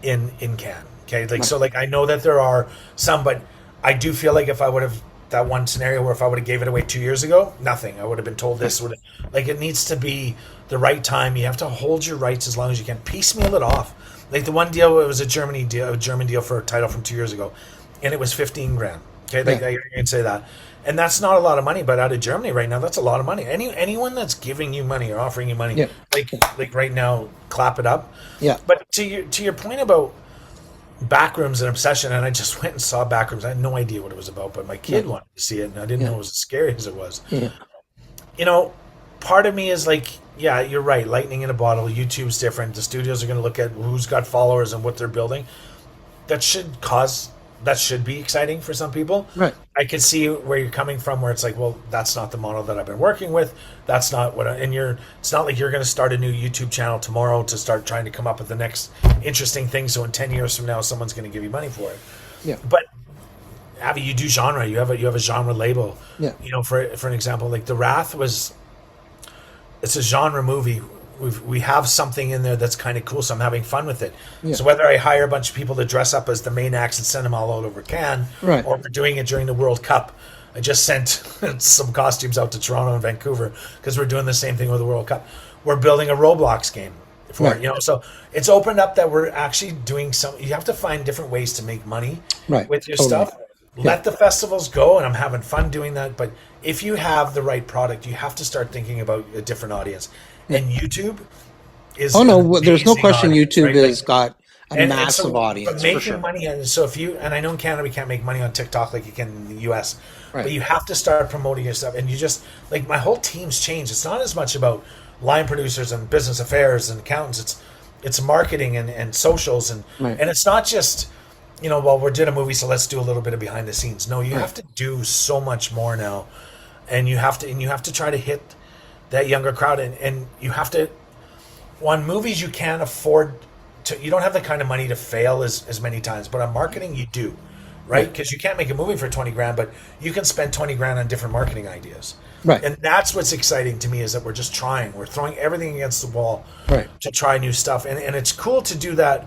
[SPEAKER 2] in Cannes. Okay, so I know that there are some, but I do feel like if I would have, that one scenario where if I would have gave it away 2 years ago, nothing. I would have been told this it needs to be the right time. You have to hold your rights as long as you can. Piecemeal it off. Like the one deal, it was a German deal for a title from 2 years ago, and it was 15 grand. Okay, I can say that, and that's not a lot of money, but out of Germany right now, that's a lot of money. Anyone that's giving you money or offering you money, like right now, clap it up.
[SPEAKER 1] Yeah.
[SPEAKER 2] But to your point about Backrooms and Obsession, and I just went and saw Backrooms. I had no idea what it was about, but my kid wanted to see it, and I didn't know it was as scary as it was.
[SPEAKER 1] Yeah.
[SPEAKER 2] Part of me is like, yeah, you're right. Lightning in a bottle. YouTube's different. The studios are going to look at who's got followers and what they're building. That should be exciting for some people.
[SPEAKER 1] Right.
[SPEAKER 2] I can see where you're coming from, where it's like, well, that's not the model that I've been working with. That's not what it's not like you're going to start a new YouTube channel tomorrow to start trying to come up with the next interesting thing. So in 10 years from now, someone's going to give you money for it.
[SPEAKER 1] Yeah.
[SPEAKER 2] But Avi, you do genre. You have a genre label.
[SPEAKER 1] Yeah.
[SPEAKER 2] For an example, like The Wrath it's a genre movie. We have something in there that's kind of cool, so I'm having fun with it.
[SPEAKER 1] Yeah.
[SPEAKER 2] So whether I hire a bunch of people to dress up as the main acts and send them all over Cannes,
[SPEAKER 1] Right.
[SPEAKER 2] or we're doing it during the World Cup. I just sent some costumes out to Toronto and Vancouver because we're doing the same thing with the World Cup. We're building a Roblox game for it, so it's opened up that we're actually doing you have to find different ways to make money with your stuff. Let the festivals go, and I'm having fun doing that. But if you have the right product, you have to start thinking about a different audience. And YouTube is
[SPEAKER 1] there's no question
[SPEAKER 2] audience,
[SPEAKER 1] YouTube
[SPEAKER 2] right?
[SPEAKER 1] has got a
[SPEAKER 2] And
[SPEAKER 1] massive
[SPEAKER 2] so,
[SPEAKER 1] audience,
[SPEAKER 2] but making
[SPEAKER 1] for sure.
[SPEAKER 2] money, and so and I know in Canada we can't make money on TikTok like you can in the US,
[SPEAKER 1] Right.
[SPEAKER 2] but you have to start promoting yourself. And you just, like, my whole team's changed. It's not as much about line producers and business affairs and accountants. It's marketing and socials, and it's not just, well, we're doing a movie, so let's do a little bit of behind the scenes. No, you have to do so much more now, and you have to try to hit that younger crowd, and you have to, on movies you can't afford to, you don't have the kind of money to fail as many times, but on marketing you do. right? Because you can't make a movie for 20 grand, but you can spend 20 grand on different marketing ideas.
[SPEAKER 1] Right.
[SPEAKER 2] And that's what's exciting to me, is that we're just trying. We're throwing everything against the wall
[SPEAKER 1] Right.
[SPEAKER 2] to try new stuff. And it's cool to do that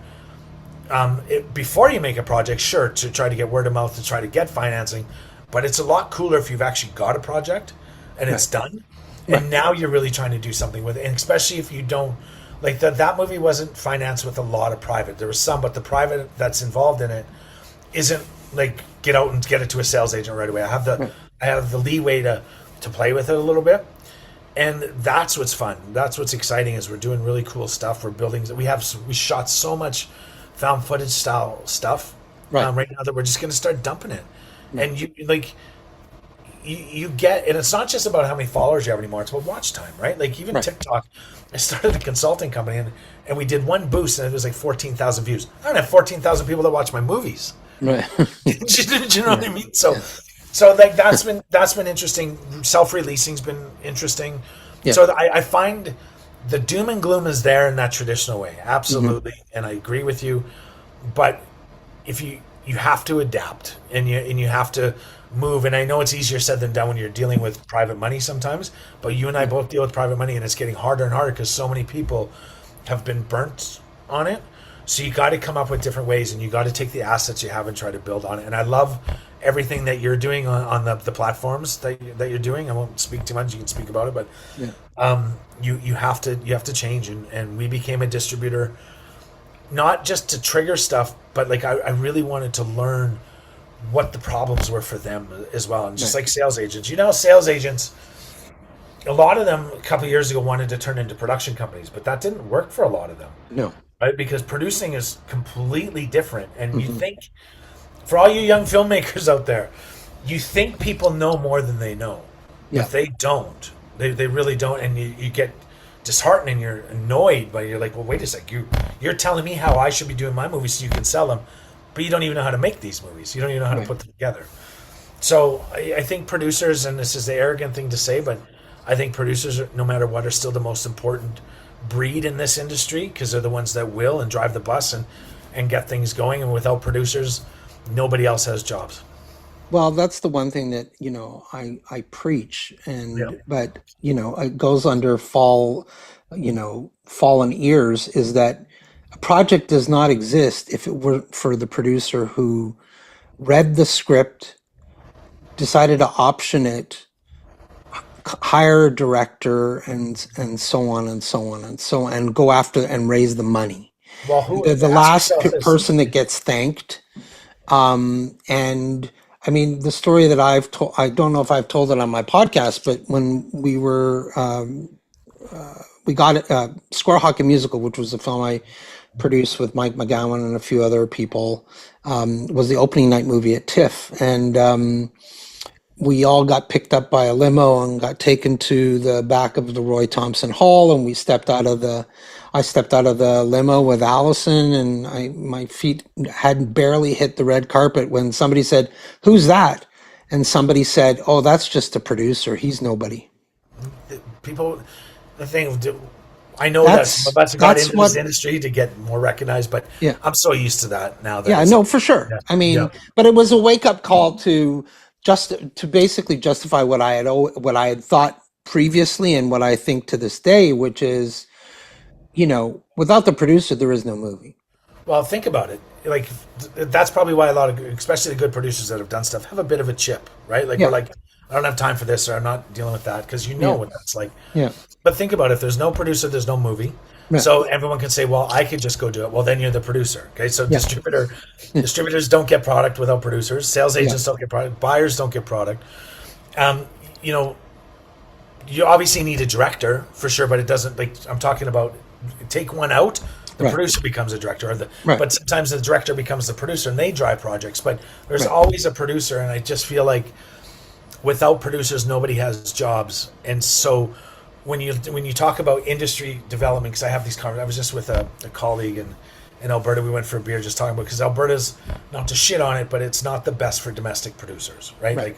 [SPEAKER 2] before you make a project, sure, to try to get word of mouth, to try to get financing. But it's a lot cooler if you've actually got a project and it's done. And now you're really trying to do something with it. And especially if you don't, like that movie wasn't financed with a lot of private. There was some, but the private that's involved in it isn't like get out and get it to a sales agent right away. I have the leeway to play with it a little bit. And that's what's fun. That's what's exciting, is we're doing really cool stuff. We're building, we shot so much found footage style stuff right now that we're just going to start dumping it. And you get, and it's not just about how many followers you have anymore, it's about watch time, right? Like even TikTok, I started a consulting company and we did one boost and it was like 14,000 views. I don't have 14,000 people that watch my movies.
[SPEAKER 1] Right.
[SPEAKER 2] Do you know what I mean? So like that's been interesting. Self-releasing's been interesting. Yeah. So I find the doom and gloom is there in that traditional way, absolutely, and I agree with you. But if you have to adapt and you have to move, and I know it's easier said than done when you're dealing with private money sometimes. But you and I both deal with private money, and it's getting harder and harder because so many people have been burnt on it. So you got to come up with different ways, and you got to take the assets you have and try to build on it. And I love everything that you're doing on the platforms that you're doing. I won't speak too much. You can speak about it, but you have to change. And we became a distributor, not just to trigger stuff, but like I really wanted to learn what the problems were for them as well. And just like sales agents, sales agents, a lot of them a couple of years ago wanted to turn into production companies, but that didn't work for a lot of them. No. Right? Because producing is completely different. And you think, for all you young filmmakers out there, you think people know more than they know. Yeah. But they don't. They really don't. And you get disheartened and you're annoyed, but you're like, well, wait a sec. You're telling me how I should be doing my movies so you can sell them, but you don't even know how to make these movies. You don't even know how to put them together. So I think producers, and this is the arrogant thing to say, but I think producers, no matter what, are still the most important breed in this industry, because they're the ones that will and drive the bus and get things going. And without producers, nobody else has jobs.
[SPEAKER 1] Well, that's the one thing that, I preach, but, it goes under fallen ears, is that a project does not exist if it were for the producer who read the script, decided to option it, hire a director, and so on and so on and go after and raise the money. Well, the last person that gets thanked, and I mean, the story that I've told, I don't know if I've told it on my podcast, but when we got Square Hockey Musical, which was a film I produced with Mike McGowan and a few other people, was the opening night movie at TIFF. And we all got picked up by a limo and got taken to the back of the Roy Thompson Hall, and I stepped out of the limo with Allison, and my feet hadn't barely hit the red carpet when somebody said, "Who's that?" And somebody said, "Oh, that's just a producer. He's nobody."
[SPEAKER 2] I know that some of us got into this industry to get more recognized, but I'm so used to that now.
[SPEAKER 1] No, for sure. Yeah, I mean, but it was a wake-up call to basically justify what I had thought previously and what I think to this day, which is, without the producer, there is no movie.
[SPEAKER 2] Well, think about it. Like, that's probably why a lot of, especially the good producers that have done stuff, have a bit of a chip, right? Like, we're like, I don't have time for this, or I'm not dealing with that, because what that's like. Yeah. But think about it. If there's no producer, there's no movie. Yeah. So everyone can say, well, I could just go do it. Well, then you're the producer. Okay. So distributors don't get product without producers. Sales agents don't get product. Buyers don't get product. You obviously need a director for sure, but it doesn't, like, I'm talking about, take one out, the producer becomes a director, but sometimes the director becomes the producer and they drive projects, but there's always a producer. And I just feel like without producers, nobody has jobs. And so when you talk about industry development, because I have these conversations, I was just with a colleague in Alberta. We went for a beer just talking about, because Alberta's, not to shit on it, but it's not the best for domestic producers, right?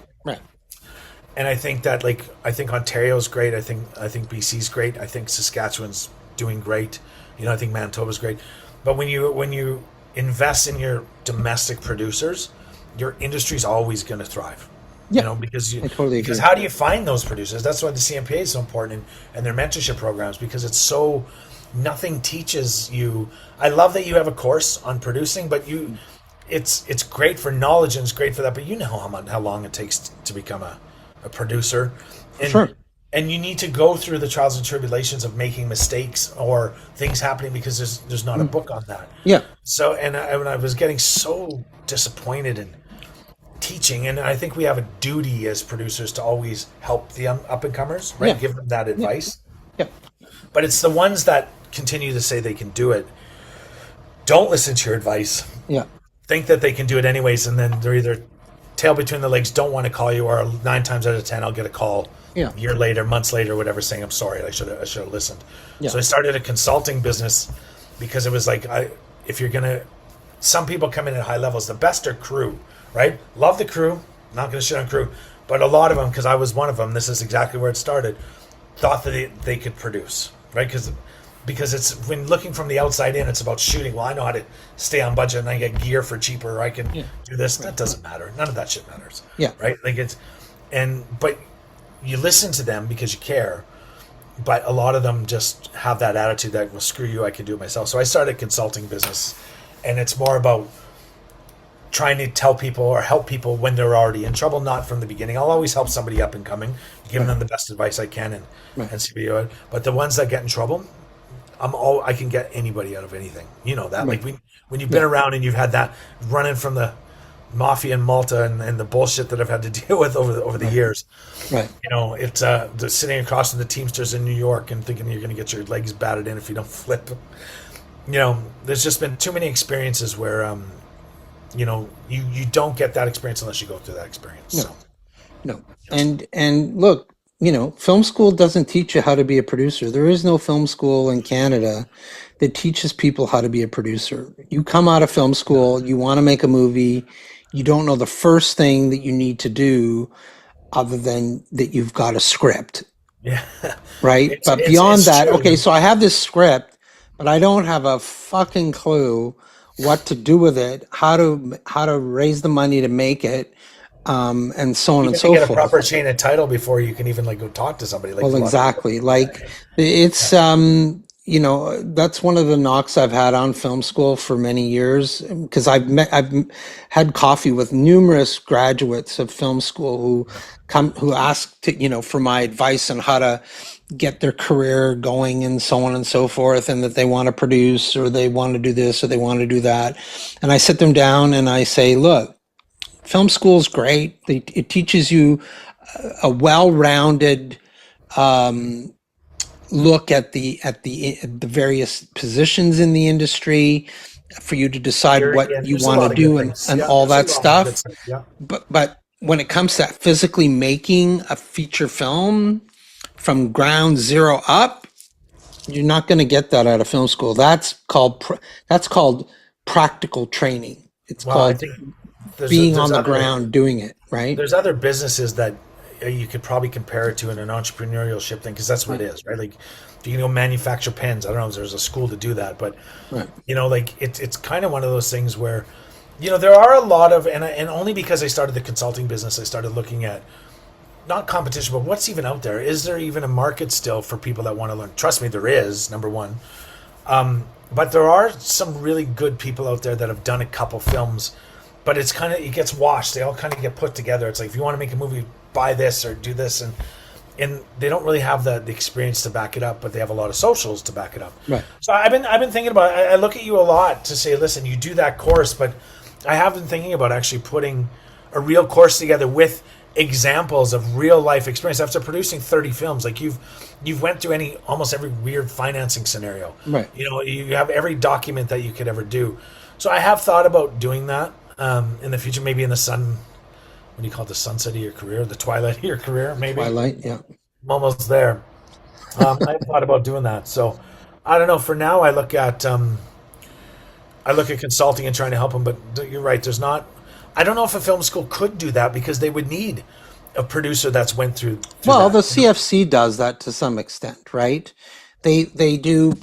[SPEAKER 2] And I think that, I think Ontario's great. I think BC's great. I think Saskatchewan's doing great. I think Manitoba's great. But when you invest in your domestic producers, your industry's always going to thrive.
[SPEAKER 1] Yeah,
[SPEAKER 2] Because
[SPEAKER 1] I totally
[SPEAKER 2] because
[SPEAKER 1] agree.
[SPEAKER 2] how do you find those producers? That's why the CMPA is so important, and their mentorship programs, because it's so nothing teaches you. I love that you have a course on producing, but it's great for knowledge and it's great for that. But you know how long it takes to become a producer,
[SPEAKER 1] For
[SPEAKER 2] and
[SPEAKER 1] sure.
[SPEAKER 2] and you need to go through the trials and tribulations of making mistakes or things happening because there's not a
[SPEAKER 1] Mm.
[SPEAKER 2] book on that.
[SPEAKER 1] Yeah.
[SPEAKER 2] So when I was getting so disappointed in teaching, and I think we have a duty as producers to always help the up and comers, right?
[SPEAKER 1] Yeah.
[SPEAKER 2] Give them that
[SPEAKER 1] Yeah.
[SPEAKER 2] advice.
[SPEAKER 1] Yeah.
[SPEAKER 2] But it's the ones that continue to say they can do it. Don't listen to your advice.
[SPEAKER 1] Yeah.
[SPEAKER 2] Think that they can do it anyways, and then they're either tail between the legs, don't want to call you, or 9 times out of 10, I'll get a call
[SPEAKER 1] Yeah.
[SPEAKER 2] a year later, months later, whatever, saying I'm sorry, I should have listened.
[SPEAKER 1] Yeah.
[SPEAKER 2] So I started a consulting business because it was like if you're gonna, some people come in at high levels. The best are crew, right? Love the crew. Not gonna shit on crew, but a lot of them, because I was one of them. This is exactly where it started. Thought that they could produce, right? Because it's when looking from the outside in, it's about shooting. Well, I know how to stay on budget and I get gear for cheaper. Or I can
[SPEAKER 1] Yeah.
[SPEAKER 2] do this. That doesn't matter. None of that shit matters.
[SPEAKER 1] Yeah.
[SPEAKER 2] Right? Like but you listen to them because you care. But a lot of them just have that attitude that, well, screw you, I can do it myself. So I started a consulting business, and it's more about trying to tell people or help people when they're already in trouble, not from the beginning. I'll always help somebody up and coming, giving them the best advice I can and see what you. But the ones that get in trouble, I can get anybody out of anything. You know that.
[SPEAKER 1] Right.
[SPEAKER 2] Like when you've been around and you've had that running from the mafia in Malta and the bullshit that I've had to deal with over the years.
[SPEAKER 1] Right.
[SPEAKER 2] It's sitting across from the Teamsters in New York and thinking you're going to get your legs batted in if you don't flip. There's just been too many experiences where you don't get that experience unless you go through that experience.
[SPEAKER 1] No.
[SPEAKER 2] So
[SPEAKER 1] No. And look, film school doesn't teach you how to be a producer. There is no film school in Canada that teaches people how to be a producer. You come out of film school, you want to make a movie, you don't know the first thing that you need to do other than that you've got a script,
[SPEAKER 2] yeah,
[SPEAKER 1] right? But beyond
[SPEAKER 2] it's
[SPEAKER 1] that, okay,
[SPEAKER 2] true.
[SPEAKER 1] so I have this script, but I don't have a fucking clue what to do with it, how to raise the money to make it, and so on and
[SPEAKER 2] Even to
[SPEAKER 1] so
[SPEAKER 2] get a
[SPEAKER 1] forth.
[SPEAKER 2] proper chain of title before you can even like go talk to somebody. Like
[SPEAKER 1] Well,
[SPEAKER 2] a lot of
[SPEAKER 1] exactly. Like it's that's one of the knocks I've had on film school for many years because I've had coffee with numerous graduates of film school who ask for my advice on how to get their career going and so on and so forth, and that they want to produce or they want to do this or they want to do that. And I sit them down and I say, look, film school is great. It teaches you a well-rounded look at the various positions in the industry for you to decide
[SPEAKER 2] theory,
[SPEAKER 1] what
[SPEAKER 2] and
[SPEAKER 1] you
[SPEAKER 2] there's a
[SPEAKER 1] want to
[SPEAKER 2] lot of good
[SPEAKER 1] do and,
[SPEAKER 2] things.
[SPEAKER 1] and
[SPEAKER 2] Yeah,
[SPEAKER 1] all
[SPEAKER 2] there's a
[SPEAKER 1] that
[SPEAKER 2] lot of good
[SPEAKER 1] stuff.
[SPEAKER 2] stuff. Yeah.
[SPEAKER 1] But when it comes to physically making a feature film from ground zero up, you're not going to get that out of film school. That's called practical training. It's
[SPEAKER 2] Well, I
[SPEAKER 1] called
[SPEAKER 2] think there's
[SPEAKER 1] being
[SPEAKER 2] there's
[SPEAKER 1] on the
[SPEAKER 2] other
[SPEAKER 1] ground doing it, right?
[SPEAKER 2] there's other businesses that you could probably compare it to in an entrepreneurial ship thing because that's what it is, right? Like if you can go manufacture pens, I don't know if there's a school to do that, but
[SPEAKER 1] Right.
[SPEAKER 2] like it's kind of one of those things where there are a lot of and only because I started the consulting business, I started looking at not competition, but what's even out there. Is there even a market still for people that want to learn? Trust me, there is. Number one. But there are some really good people out there that have done a couple films, but it gets washed. They all kind of get put together. It's like if you want to make a movie, buy this or do this, and they don't really have the experience to back it up, but they have a lot of socials to back it up.
[SPEAKER 1] Right.
[SPEAKER 2] So I've been thinking about. I look at you a lot to say, listen, you do that course, but I have been thinking about actually putting a real course together with examples of real life experience after producing 30 films. Like you've went through almost every weird financing scenario.
[SPEAKER 1] Right.
[SPEAKER 2] You have every document that you could ever do. So I have thought about doing that in the future, maybe in the what do you call it, the sunset of your career, the twilight of your career, maybe.
[SPEAKER 1] Twilight, yeah.
[SPEAKER 2] I'm almost there. I've thought about doing that. So I don't know. For now, I look at consulting and trying to help them, but you're right. I don't know if a film school could do that because they would need a producer that's went through
[SPEAKER 1] Well, the
[SPEAKER 2] that.
[SPEAKER 1] CFC does that to some extent, right? They do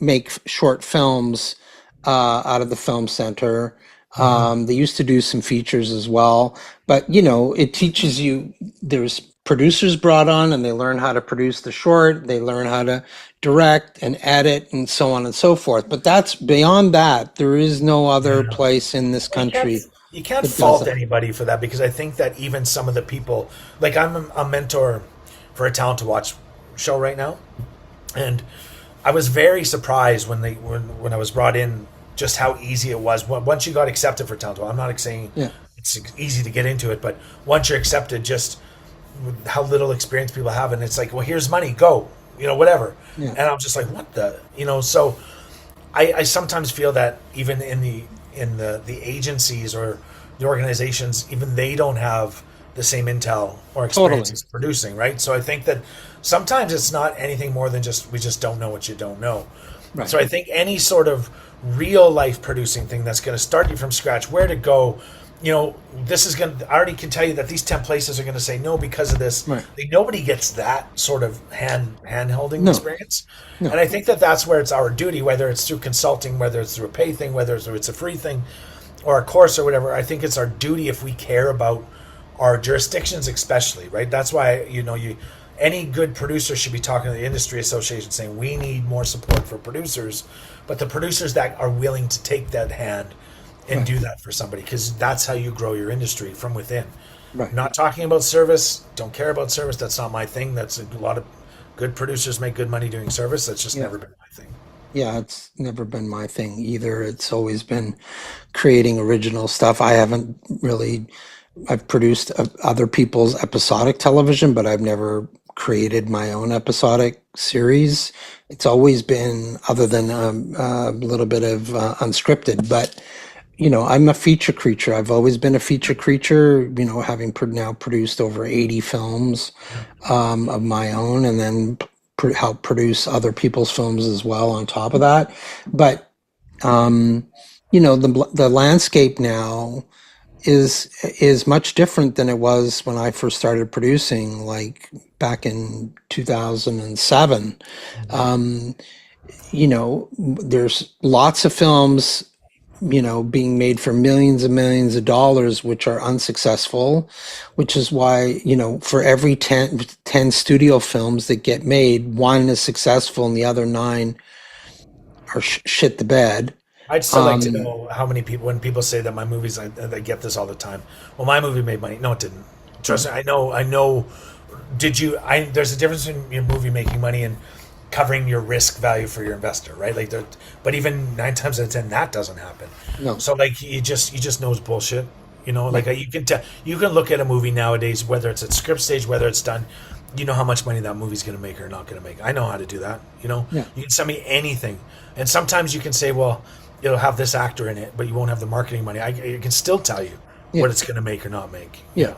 [SPEAKER 1] make short films out of the film center. They used to do some features as well, but it teaches you. There's producers brought on, and they learn how to produce the short. They learn how to direct and edit, and so on and so forth. But that's beyond that. There is no other
[SPEAKER 2] Yeah.
[SPEAKER 1] place in this
[SPEAKER 2] Well,
[SPEAKER 1] country
[SPEAKER 2] you can't
[SPEAKER 1] that does
[SPEAKER 2] fault
[SPEAKER 1] that.
[SPEAKER 2] anybody for that, because I think that even some of the people, like I'm a mentor for a Talent to Watch show right now, and I was very surprised when I was brought in, just how easy it was once you got accepted for Talent to Watch. I'm not saying
[SPEAKER 1] Yeah,
[SPEAKER 2] it's easy to get into it, but once you're accepted, just how little experience people have, and it's like, well, here's money, go, whatever.
[SPEAKER 1] yeah,
[SPEAKER 2] And I'm just like, what the, so I sometimes feel that even in the agencies or the organizations, even they don't have the same intel or experience
[SPEAKER 1] totally.
[SPEAKER 2] as producing, right? So I think that sometimes it's not anything more than just, we just don't know what you don't know.
[SPEAKER 1] Right.
[SPEAKER 2] So I think any sort of real life producing thing that's going to start you from scratch, where to go, this is going to, I already can tell you that these 10 places are going to say no because of this.
[SPEAKER 1] Right.
[SPEAKER 2] Like, nobody gets that sort of hand holding
[SPEAKER 1] No,
[SPEAKER 2] experience.
[SPEAKER 1] no.
[SPEAKER 2] And I think that that's where it's our duty, whether it's through consulting, whether it's through a pay thing, whether it's a free thing or a course or whatever. I think it's our duty, if we care about our jurisdictions especially, right? That's why, any good producer should be talking to the industry association saying we need more support for producers, but the producers that are willing to take that hand and
[SPEAKER 1] Right.
[SPEAKER 2] do that for somebody, because that's how you grow your industry from within.
[SPEAKER 1] Right.
[SPEAKER 2] Not talking about service, don't care about service. That's not my thing. That's a lot of good producers make good money doing service. That's just
[SPEAKER 1] Yeah.
[SPEAKER 2] never been my thing.
[SPEAKER 1] Yeah, it's never been my thing either. It's always been creating original stuff. I haven't really, I've produced other people's episodic television, but I've never created my own episodic series. It's always been, other than a little bit of unscripted, but I'm a feature creature. I've always been a feature creature, having now produced over 80 films
[SPEAKER 2] Yeah.
[SPEAKER 1] of my own, and then help produce other people's films as well on top of that. But the landscape now is much different than it was when I first started producing, like back in 2007.
[SPEAKER 2] Mhm.
[SPEAKER 1] Um, there's lots of films, being made for millions and millions of dollars, which are unsuccessful, which is why, for every 10 studio films that get made, one is successful and the other nine are shit the bed.
[SPEAKER 2] I'd still like to
[SPEAKER 1] Um,
[SPEAKER 2] know how many people, when people say that my movies, I get this all the time. Well, my movie made money. No, it didn't. Trust me, I know. I know. There's a difference in your movie making money and covering your risk value for your investor, right? Like, but even 9 times out of 10, that doesn't happen.
[SPEAKER 1] no,
[SPEAKER 2] So, like, you just know it's bullshit.
[SPEAKER 1] yeah,
[SPEAKER 2] Like, you can tell, you can look at a movie nowadays, whether it's at script stage, whether it's done. You know how much money that movie's going to make or not going to make. I know how to do that.
[SPEAKER 1] yeah,
[SPEAKER 2] You can send me anything, and sometimes you can say, well, it'll have this actor in it, but you won't have the marketing money. I can still tell you
[SPEAKER 1] yeah,
[SPEAKER 2] what it's going to make or not make.
[SPEAKER 1] yeah.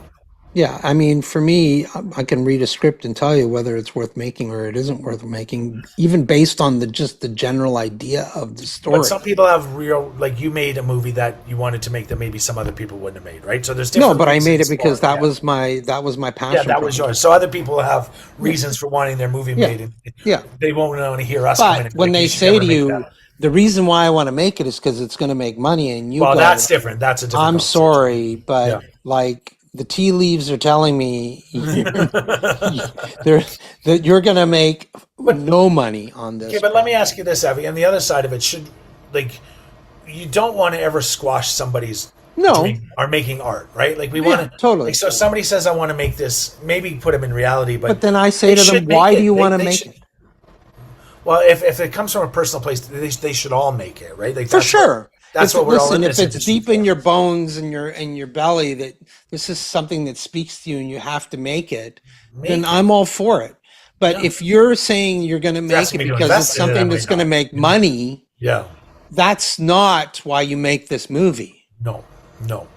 [SPEAKER 1] Yeah, I mean, for me, I can read a script and tell you whether it's worth making or it isn't worth making, even based on just the general idea of the
[SPEAKER 2] But some
[SPEAKER 1] story.
[SPEAKER 2] people have real, like, you made a movie that you wanted to make that maybe some other people wouldn't have made, right? So there's
[SPEAKER 1] No,
[SPEAKER 2] different
[SPEAKER 1] but I made it
[SPEAKER 2] reasons for
[SPEAKER 1] because
[SPEAKER 2] it. Yeah.
[SPEAKER 1] that was my
[SPEAKER 2] Yeah,
[SPEAKER 1] passion
[SPEAKER 2] that was
[SPEAKER 1] project.
[SPEAKER 2] yours. So other people have
[SPEAKER 1] Yeah,
[SPEAKER 2] reasons for wanting their movie
[SPEAKER 1] yeah,
[SPEAKER 2] made, and
[SPEAKER 1] yeah.
[SPEAKER 2] they won't want to hear us come in
[SPEAKER 1] But
[SPEAKER 2] and be
[SPEAKER 1] when
[SPEAKER 2] like, you
[SPEAKER 1] they
[SPEAKER 2] should
[SPEAKER 1] say
[SPEAKER 2] never
[SPEAKER 1] to
[SPEAKER 2] make that.
[SPEAKER 1] you, the reason why I want to make it is because it's going to make money, and you
[SPEAKER 2] Well, that's
[SPEAKER 1] go,
[SPEAKER 2] different. That's a different
[SPEAKER 1] I'm
[SPEAKER 2] conversation.
[SPEAKER 1] sorry,
[SPEAKER 2] Yeah.
[SPEAKER 1] but like the tea leaves are telling me they're, that you're going to make
[SPEAKER 2] But
[SPEAKER 1] no money on
[SPEAKER 2] okay,
[SPEAKER 1] this
[SPEAKER 2] but let me ask
[SPEAKER 1] project.
[SPEAKER 2] you this, Avi. And the other side of it should, like, you don't want to ever squash somebody's
[SPEAKER 1] No,
[SPEAKER 2] dream or making art, right? Like, we want
[SPEAKER 1] yeah,
[SPEAKER 2] to, like,
[SPEAKER 1] totally.
[SPEAKER 2] so if somebody says, I want to make this, maybe put them in reality,
[SPEAKER 1] But
[SPEAKER 2] but
[SPEAKER 1] then I
[SPEAKER 2] they
[SPEAKER 1] say to them,
[SPEAKER 2] should make
[SPEAKER 1] why do
[SPEAKER 2] it.
[SPEAKER 1] you
[SPEAKER 2] They,
[SPEAKER 1] want to
[SPEAKER 2] they
[SPEAKER 1] make
[SPEAKER 2] should,
[SPEAKER 1] it?
[SPEAKER 2] well, if it comes from a personal place, they should all make it, right? Like,
[SPEAKER 1] For sure.
[SPEAKER 2] that's what we're all in
[SPEAKER 1] Listen, if
[SPEAKER 2] this
[SPEAKER 1] it's
[SPEAKER 2] industry
[SPEAKER 1] deep in
[SPEAKER 2] for.
[SPEAKER 1] your bones and your belly that this is something that speaks to you and you have to make it, then
[SPEAKER 2] Make it.
[SPEAKER 1] I'm all for it. But
[SPEAKER 2] Yeah.
[SPEAKER 1] if you're saying you're going to
[SPEAKER 2] You're
[SPEAKER 1] make
[SPEAKER 2] asking
[SPEAKER 1] it
[SPEAKER 2] me to
[SPEAKER 1] because it's
[SPEAKER 2] invest in it, I
[SPEAKER 1] something
[SPEAKER 2] might
[SPEAKER 1] that's going to
[SPEAKER 2] not,
[SPEAKER 1] make money,
[SPEAKER 2] Yeah.
[SPEAKER 1] that's not why you make this movie.
[SPEAKER 2] No, no.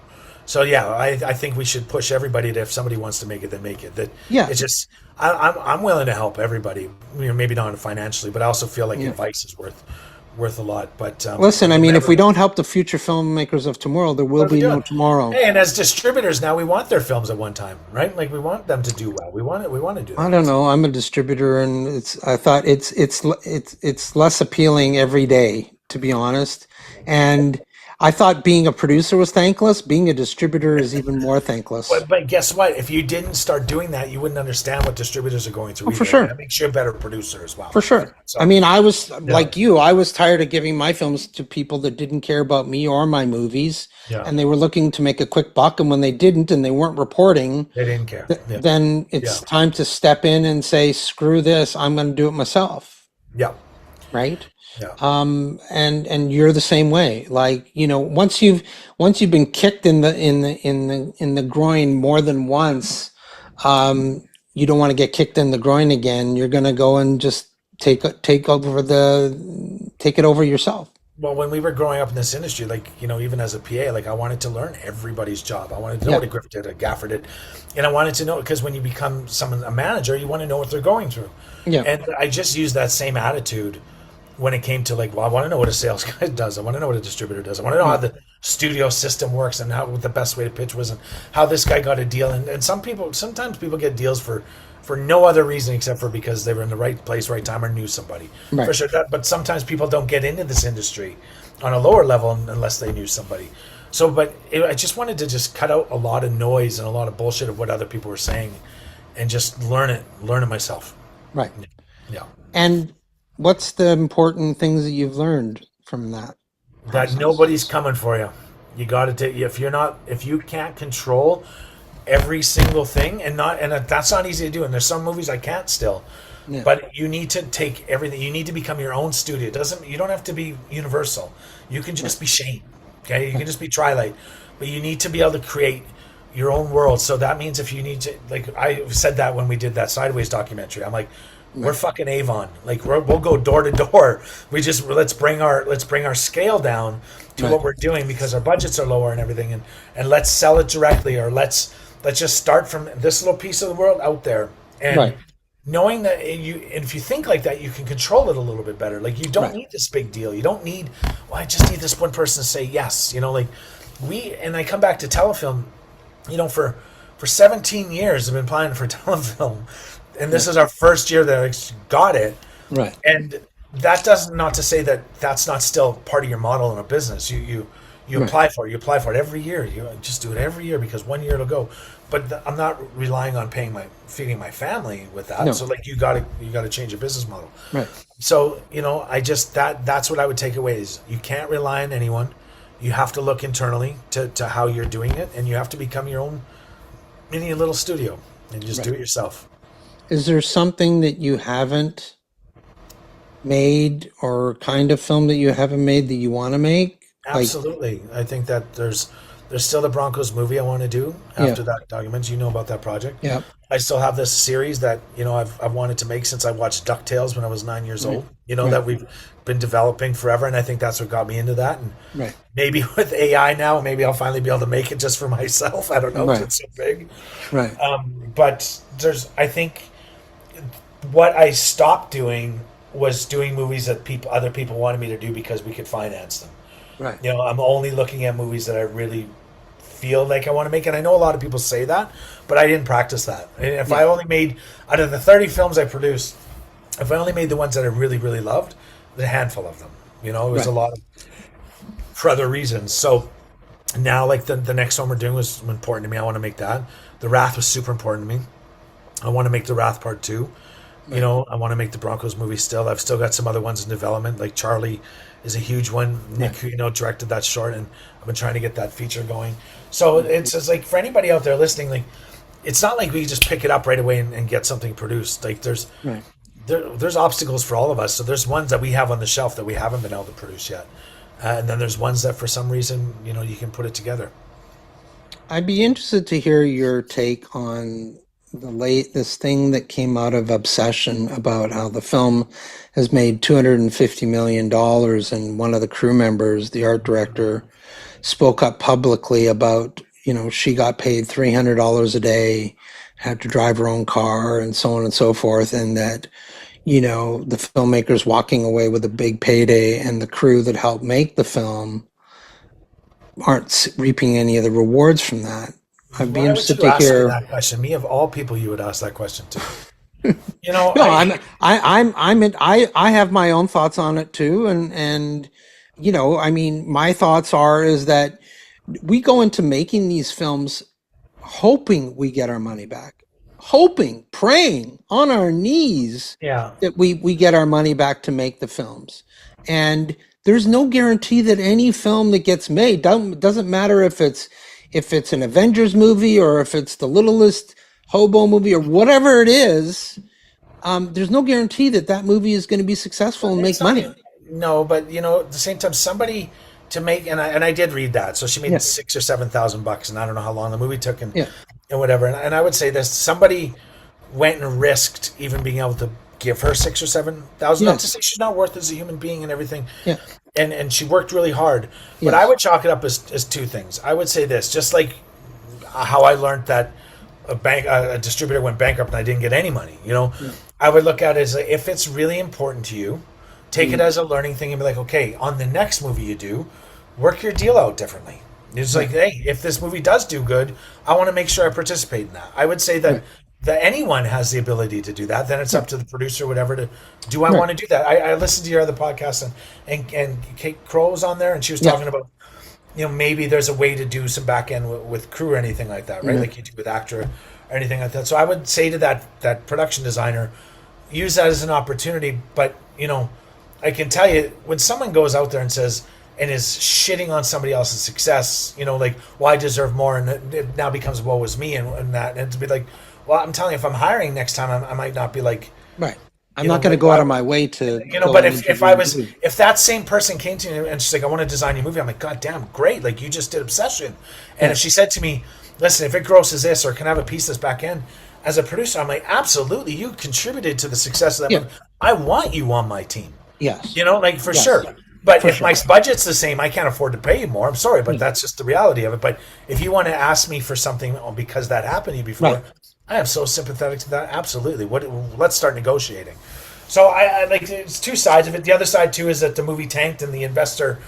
[SPEAKER 2] So yeah, I think we should push everybody to, if somebody wants to make it, then make it. That
[SPEAKER 1] Yeah,
[SPEAKER 2] it's just I'm willing to help everybody. Maybe not financially, but I also feel like
[SPEAKER 1] yeah.
[SPEAKER 2] advice is worth a lot. But
[SPEAKER 1] Listen, I mean, if we
[SPEAKER 2] whatever.
[SPEAKER 1] don't help the future filmmakers of tomorrow, there will
[SPEAKER 2] What are we
[SPEAKER 1] be no
[SPEAKER 2] doing?
[SPEAKER 1] tomorrow.
[SPEAKER 2] Hey, and as distributors now, we want their films at one time, right? Like, we want them to do well. We want it. We want to do
[SPEAKER 1] I don't
[SPEAKER 2] that.
[SPEAKER 1] know. I'm a distributor, and I thought it's less appealing every day, to be honest. And I thought being a producer was thankless. Being a distributor is even more thankless.
[SPEAKER 2] But guess what? If you didn't start doing that, you wouldn't understand what distributors are going through
[SPEAKER 1] Oh, for
[SPEAKER 2] either. And
[SPEAKER 1] sure.
[SPEAKER 2] that makes you a better producer as well.
[SPEAKER 1] For sure. I
[SPEAKER 2] So,
[SPEAKER 1] mean, I was
[SPEAKER 2] yeah,
[SPEAKER 1] like you, I was tired of giving my films to people that didn't care about me or my movies,
[SPEAKER 2] yeah,
[SPEAKER 1] and they were looking to make a quick buck. And when they didn't and they weren't reporting,
[SPEAKER 2] they didn't care. Yeah,
[SPEAKER 1] then
[SPEAKER 2] yeah,
[SPEAKER 1] it's time to step in and say, screw this, I'm going to do it myself.
[SPEAKER 2] yeah,
[SPEAKER 1] Right.
[SPEAKER 2] yeah.
[SPEAKER 1] And you're the same way. Like, once you've been kicked in the groin more than once, you don't want to get kicked in the groin again. You're going to go and just take it over yourself.
[SPEAKER 2] Well, when we were growing up in this industry, like, even as a PA, like I wanted to learn everybody's job. I wanted to know
[SPEAKER 1] Yeah.
[SPEAKER 2] what a grip did, a gaffer did, and I wanted to know because when you become a manager, you want to know what they're going through.
[SPEAKER 1] Yeah.
[SPEAKER 2] And I just used that same attitude when it came to like, well, I want to know what a sales guy does. I want to know what a distributor does. I want to know how
[SPEAKER 1] Yeah.
[SPEAKER 2] the studio system works and how what the best way to pitch was and how this guy got a deal. And sometimes people get deals for no other reason except for because they were in the right place, right time, or knew somebody. For
[SPEAKER 1] Right.
[SPEAKER 2] sure. But sometimes people don't get into this industry on a lower level unless they knew somebody. So, I just wanted to just cut out a lot of noise and a lot of bullshit of what other people were saying, and just learn it myself.
[SPEAKER 1] Right.
[SPEAKER 2] Yeah.
[SPEAKER 1] And what's the important things that you've learned from that
[SPEAKER 2] That
[SPEAKER 1] process?
[SPEAKER 2] nobody's coming for you. You got to take if you can't control every single thing and that's not easy to do. And there's some movies I can't still,
[SPEAKER 1] Yeah.
[SPEAKER 2] but you need to take everything. You need to become your own studio. You don't have to be Universal. You can
[SPEAKER 1] Right.
[SPEAKER 2] just be Shayne. Okay, you can just be Trilight, but you need to be able to create your own world. So that means if you need to, like I said that when we did that Sideways documentary, I'm like, we're
[SPEAKER 1] Right.
[SPEAKER 2] fucking Avon. Like we'll go door to door. Let's bring our scale down to
[SPEAKER 1] Right.
[SPEAKER 2] what we're doing because our budgets are lower and everything, and let's sell it directly, or let's just start from this little piece of the world out there. And
[SPEAKER 1] Right.
[SPEAKER 2] knowing that and if you think like that, you can control it a little bit better. Like you don't
[SPEAKER 1] Right.
[SPEAKER 2] need this big deal. You don't need, well, I just need this one person to say yes. Like and I come back to telefilm, for 17 years I've been applying for telefilm, and this
[SPEAKER 1] Yeah.
[SPEAKER 2] is our first year that I got it.
[SPEAKER 1] Right.
[SPEAKER 2] And that does not to say that that's not still part of your model in a business. You
[SPEAKER 1] Right.
[SPEAKER 2] apply for it every year. You just do it every year because one year it'll go. But I'm not relying on feeding my family with that.
[SPEAKER 1] No.
[SPEAKER 2] So like you gotta change your business model.
[SPEAKER 1] Right.
[SPEAKER 2] So I just that's what I would take away is you can't rely on anyone. You have to look internally to how you're doing it, and you have to become your own mini little studio and just do
[SPEAKER 1] Right.
[SPEAKER 2] it yourself.
[SPEAKER 1] Is there something that you haven't made or kind of film that you haven't made that you want to make? Like,
[SPEAKER 2] Absolutely. I think that there's still the Broncos movie I want to do
[SPEAKER 1] yeah,
[SPEAKER 2] after that document. You know about that project.
[SPEAKER 1] yeah,
[SPEAKER 2] I still have this series that I've wanted to make since I watched DuckTales when I was 9 years
[SPEAKER 1] right,
[SPEAKER 2] old.
[SPEAKER 1] right,
[SPEAKER 2] That we've been developing forever, and I think that's what got me into that. And
[SPEAKER 1] right,
[SPEAKER 2] maybe with AI now, maybe I'll finally be able to make it just for myself. I don't know because
[SPEAKER 1] right,
[SPEAKER 2] it's so big.
[SPEAKER 1] right,
[SPEAKER 2] But I think what I stopped doing was doing movies that other people wanted me to do because we could finance them.
[SPEAKER 1] right.
[SPEAKER 2] I'm only looking at movies that I really feel like I want to make, and I know a lot of people say that, but I didn't practice that. And if
[SPEAKER 1] Yeah,
[SPEAKER 2] I only made out of the 30 films I produced, if I only made the ones that I really, really loved, a handful of them. It was a
[SPEAKER 1] right,
[SPEAKER 2] lot of for other reasons. So now, like the next one we're doing was important to me. I want to make that. The Wrath was super important to me. I want to make the Wrath Part Two.
[SPEAKER 1] right,
[SPEAKER 2] I want to make the Broncos movie still. I've still got some other ones in development, like Charlie is a huge one. Nick,
[SPEAKER 1] right.
[SPEAKER 2] directed that short, and I've been trying to get that feature going. So it's like for anybody out there listening, like it's not like we just pick it up right away and get something produced. Like
[SPEAKER 1] Right.
[SPEAKER 2] there's obstacles for all of us. So there's ones that we have on the shelf that we haven't been able to produce yet, and then there's ones that for some reason you can put it together.
[SPEAKER 1] I'd be interested to hear your take on this thing that came out of Obsession about how the film has made $250 million, and one of the crew members, the art director, spoke up publicly about, she got paid $300 a day, had to drive her own car, and so on and so forth, and that, the filmmakers walking away with a big payday, and the crew that helped make the film aren't reaping any of the rewards from that. I'd be
[SPEAKER 2] Why would
[SPEAKER 1] interested
[SPEAKER 2] you
[SPEAKER 1] to
[SPEAKER 2] ask me
[SPEAKER 1] hear.
[SPEAKER 2] that question? Me of all people, you would ask that question to.
[SPEAKER 1] No,
[SPEAKER 2] I
[SPEAKER 1] I have my own thoughts on it too, and I mean, my thoughts are is that we go into making these films hoping we get our money back, hoping, praying on our knees
[SPEAKER 2] Yeah.
[SPEAKER 1] that we get our money back to make the films. And there's no guarantee that any film that gets made doesn't matter if it's an Avengers movie or if it's the littlest hobo movie or whatever it is. There's no guarantee that that movie is going to be successful and make
[SPEAKER 2] It's not,
[SPEAKER 1] money.
[SPEAKER 2] no, but at the same time, somebody to make, and I did read that. So she made
[SPEAKER 1] Yeah,
[SPEAKER 2] $6,000 or $7,000, and I don't know how long the movie took,
[SPEAKER 1] yeah,
[SPEAKER 2] and whatever. And I would say this: somebody went and risked even being able to give her 6 or 7 thousand. Not to
[SPEAKER 1] yes,
[SPEAKER 2] say she's not worth as a human being and everything,
[SPEAKER 1] yeah,
[SPEAKER 2] and she worked really hard. But I
[SPEAKER 1] yes,
[SPEAKER 2] would chalk it up as two things. I would say this: just like how I learned that a distributor went bankrupt and I didn't get any money.
[SPEAKER 1] yeah,
[SPEAKER 2] I would look at it as like, if it's really important to you, take it
[SPEAKER 1] mm,
[SPEAKER 2] as a learning thing and be like, okay, on the next movie you do, work your deal out differently. It's like,
[SPEAKER 1] right,
[SPEAKER 2] hey, if this movie does do good, I want to make sure I participate in that. I would say
[SPEAKER 1] right,
[SPEAKER 2] that anyone has the ability to do that. Then it's
[SPEAKER 1] right,
[SPEAKER 2] up to the producer, or whatever, to do I
[SPEAKER 1] right,
[SPEAKER 2] want to do that. I listened to your other podcast, and Kate Crow was on there, and she was
[SPEAKER 1] yeah,
[SPEAKER 2] talking about maybe there's a way to do some back end with crew or anything like that, right?
[SPEAKER 1] yeah,
[SPEAKER 2] Like you do with actor or anything like that. So I would say to that production designer, use that as an opportunity. But I can tell you, when someone goes out there and says and is shitting on somebody else's success, like, well, I deserve more, and it now becomes woe is me, and that, and to be like, well, I'm telling you, if I'm hiring next time, I might not be like,
[SPEAKER 1] right. I'm not going to
[SPEAKER 2] like,
[SPEAKER 1] go out
[SPEAKER 2] why
[SPEAKER 1] of my way to go
[SPEAKER 2] but
[SPEAKER 1] and
[SPEAKER 2] if
[SPEAKER 1] interview
[SPEAKER 2] I was,
[SPEAKER 1] you.
[SPEAKER 2] if that same person came to me and she's like, I want to design your movie, I'm like, God damn, great. Like, you just did Obsession. And
[SPEAKER 1] Yeah,
[SPEAKER 2] if she said to me, listen, if it grosses this, or can I have a piece of this back end, as a producer, I'm like, absolutely. You contributed to the success of that
[SPEAKER 1] yeah,
[SPEAKER 2] movie. I want you on my team,
[SPEAKER 1] yes,
[SPEAKER 2] like, for
[SPEAKER 1] yes,
[SPEAKER 2] sure. But
[SPEAKER 1] for
[SPEAKER 2] if my
[SPEAKER 1] sure.
[SPEAKER 2] budget's the same, I can't afford to pay you more. I'm sorry, but
[SPEAKER 1] Yeah,
[SPEAKER 2] that's just the reality of it. But if you want to ask me for something because that happened to you
[SPEAKER 1] right.
[SPEAKER 2] before, I am so sympathetic to that. Absolutely. Let's start negotiating. So I like, it's two sides of it. The other side too is that the movie tanked and the investor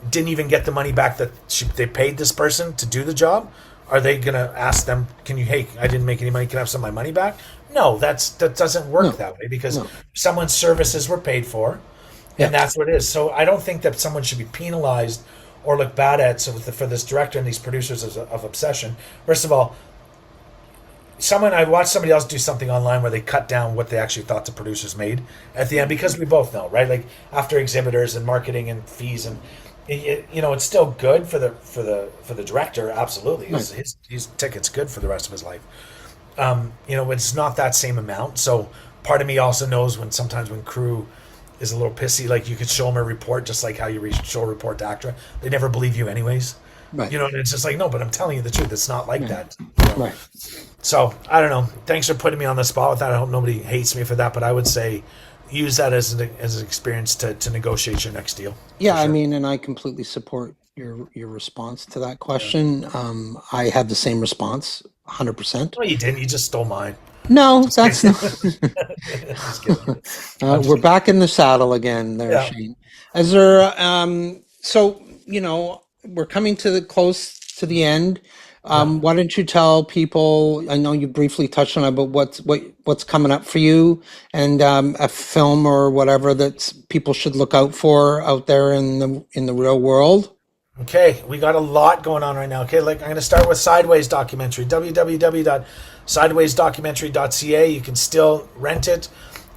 [SPEAKER 2] didn't even get the money back that they paid this person to do the job. Are they gonna ask them? Can you? Hey, I didn't make any money. Can I have some of my money back? No, that doesn't work
[SPEAKER 1] No,
[SPEAKER 2] that way, because
[SPEAKER 1] no.
[SPEAKER 2] someone's services were paid for, and
[SPEAKER 1] Yeah,
[SPEAKER 2] that's what it is. So I don't think that someone should be penalized or look bad at. So for this director and these producers of Obsession, first of all, I watched somebody else do something online where they cut down what they actually thought the producers made at the end, because we both know, right? Like, after exhibitors and marketing and fees, and it's still good for the director. Absolutely,
[SPEAKER 1] right.
[SPEAKER 2] his ticket's good for the rest of his life. It's not that same amount. So part of me also knows sometimes when crew is a little pissy, like, you could show them a report just like how you show a report to actor. They never believe you anyways.
[SPEAKER 1] Right,
[SPEAKER 2] And it's just like, no, but I'm telling you the truth. It's not like
[SPEAKER 1] right,
[SPEAKER 2] that.
[SPEAKER 1] right.
[SPEAKER 2] So I don't know. Thanks for putting me on the spot with that. I hope nobody hates me for that, but I would say use that as an experience to negotiate your next deal, for
[SPEAKER 1] Yeah, I
[SPEAKER 2] sure.
[SPEAKER 1] mean, and I completely support your response to that
[SPEAKER 2] Yeah.
[SPEAKER 1] question. I have the same response, 100%.
[SPEAKER 2] No, you didn't. You just stole mine.
[SPEAKER 1] No,
[SPEAKER 2] Just
[SPEAKER 1] that's
[SPEAKER 2] kidding.
[SPEAKER 1] not.
[SPEAKER 2] Just kidding. I'm just
[SPEAKER 1] We're
[SPEAKER 2] kidding.
[SPEAKER 1] back in the saddle again there,
[SPEAKER 2] Yeah.
[SPEAKER 1] Shane. Is there, so, we're coming to the close to the end.
[SPEAKER 2] Yeah.
[SPEAKER 1] Why don't you tell people, I know you briefly touched on it, but what's coming up for you, and a film or whatever that people should look out for out there in the real world?
[SPEAKER 2] Okay, we got a lot going on right now. Okay, like, I'm going to start with Sideways documentary. www.sidewaysdocumentary.ca. You can still rent it.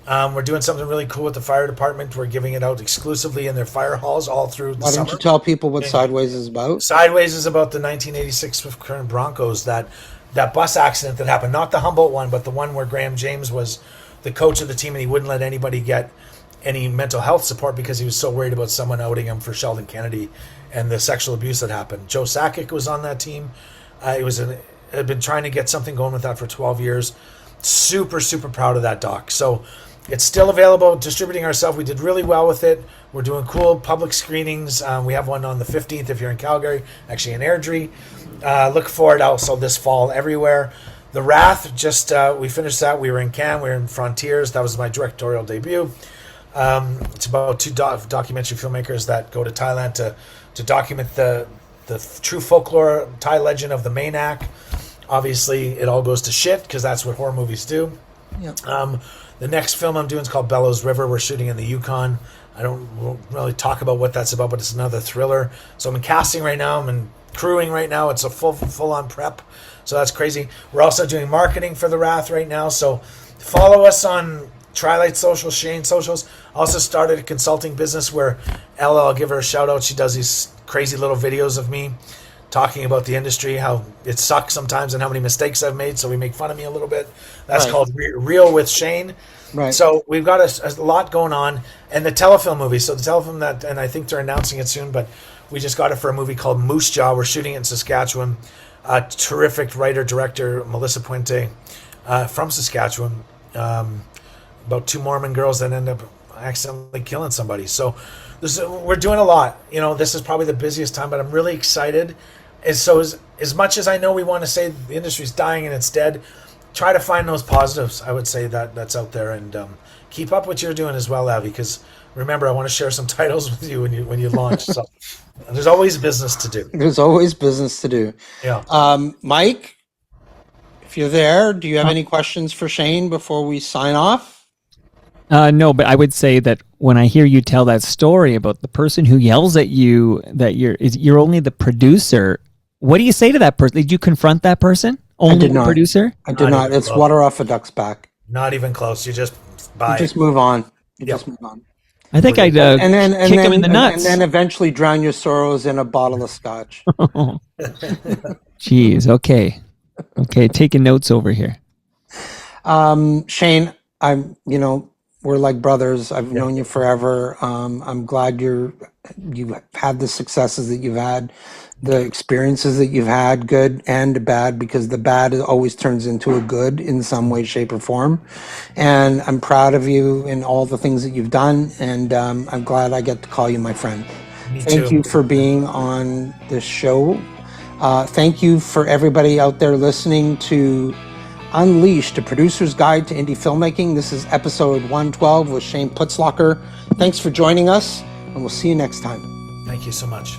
[SPEAKER 2] We're doing something really cool with the fire department. We're giving it out exclusively in their fire halls all through the
[SPEAKER 1] Why don't you
[SPEAKER 2] summer.
[SPEAKER 1] tell people what Sideways is about?
[SPEAKER 2] Sideways is about the 1986 Swift Current Broncos, that bus accident that happened, not the Humboldt one, but the one where Graham James was the coach of the team, and he wouldn't let anybody get any mental health support because he was so worried about someone outing him for Sheldon Kennedy and the sexual abuse that happened. Joe Sakic was on that team. Had been trying to get something going with that for 12 years. Super, super proud of that doc. So it's still available, distributing ourselves. We did really well with it. We're doing cool public screenings. We have one on the 15th if you're in Calgary, actually in Airdrie. Look for it also this fall everywhere. The Wrath, we finished that. We were in Cannes, we were in Frontiers. That was my directorial debut. It's about two documentary filmmakers that go to Thailand to document the true folklore Thai legend of the Maniac. Obviously, it all goes to shit because that's what horror movies do.
[SPEAKER 1] Yeah.
[SPEAKER 2] The next film I'm doing is called Bellows River. We're shooting in the Yukon. won't really talk about what that's about, but it's another thriller. So I'm in casting right now. I'm in crewing right now. It's a full on prep. So that's crazy. We're also doing marketing for The Wrath right now. So follow us on Trilight Social, Shayne Socials. Also started a consulting business where Ella, I'll give her a shout out. She does these crazy little videos of me talking about the industry, how it sucks sometimes and how many mistakes I've made. So we make fun of me a little bit. That's
[SPEAKER 1] Right.
[SPEAKER 2] called Real with Shayne.
[SPEAKER 1] Right.
[SPEAKER 2] So we've got a lot going on. And the telefilm movie. So the telefilm and I think they're announcing it soon, but we just got it for a movie called Moose Jaw. We're shooting it in Saskatchewan. A terrific writer-director, Melissa Puente, from Saskatchewan. About 2 Mormon girls that end up accidentally killing somebody. So we're doing a lot. This is probably the busiest time, but I'm really excited. And so as much as I know we want to say the industry's dying and it's dead, try to find those positives, I would say, that's out there. And keep up what you're doing as well, Avi, because remember, I want to share some titles with you when you launch. So there's always business to do.
[SPEAKER 1] There's always business to do.
[SPEAKER 2] Yeah.
[SPEAKER 1] Mike, if you're there, do you have any questions for Shayne before we sign off?
[SPEAKER 3] No, but I would say that when I hear you tell that story about the person who yells at you that you're only the producer, what do you say to that person? Did you confront that person? Only
[SPEAKER 1] did
[SPEAKER 3] the
[SPEAKER 1] not.
[SPEAKER 3] producer?
[SPEAKER 1] I did not. It's water off a duck's back.
[SPEAKER 2] Not even close. You just
[SPEAKER 1] You just move on. Just move on.
[SPEAKER 3] I think I'd kick him in the nuts.
[SPEAKER 1] And then eventually drown your sorrows in a bottle of scotch.
[SPEAKER 3] Jeez. Okay. Taking notes over here.
[SPEAKER 1] Shayne, we're like brothers. I've known you forever. I'm glad you've had the successes that you've had, the experiences that you've had, good and bad, because the bad always turns into a good in some way, shape, or form. And I'm proud of you in all the things that you've done. And I'm glad I get to call you my friend. Thank you for being on this show. Thank you for everybody out there listening to Unleashed, a producer's guide to indie filmmaking. This is episode 112 with Shayne Putzlocher. Thanks for joining us, and we'll see you next time.
[SPEAKER 2] Thank you so much.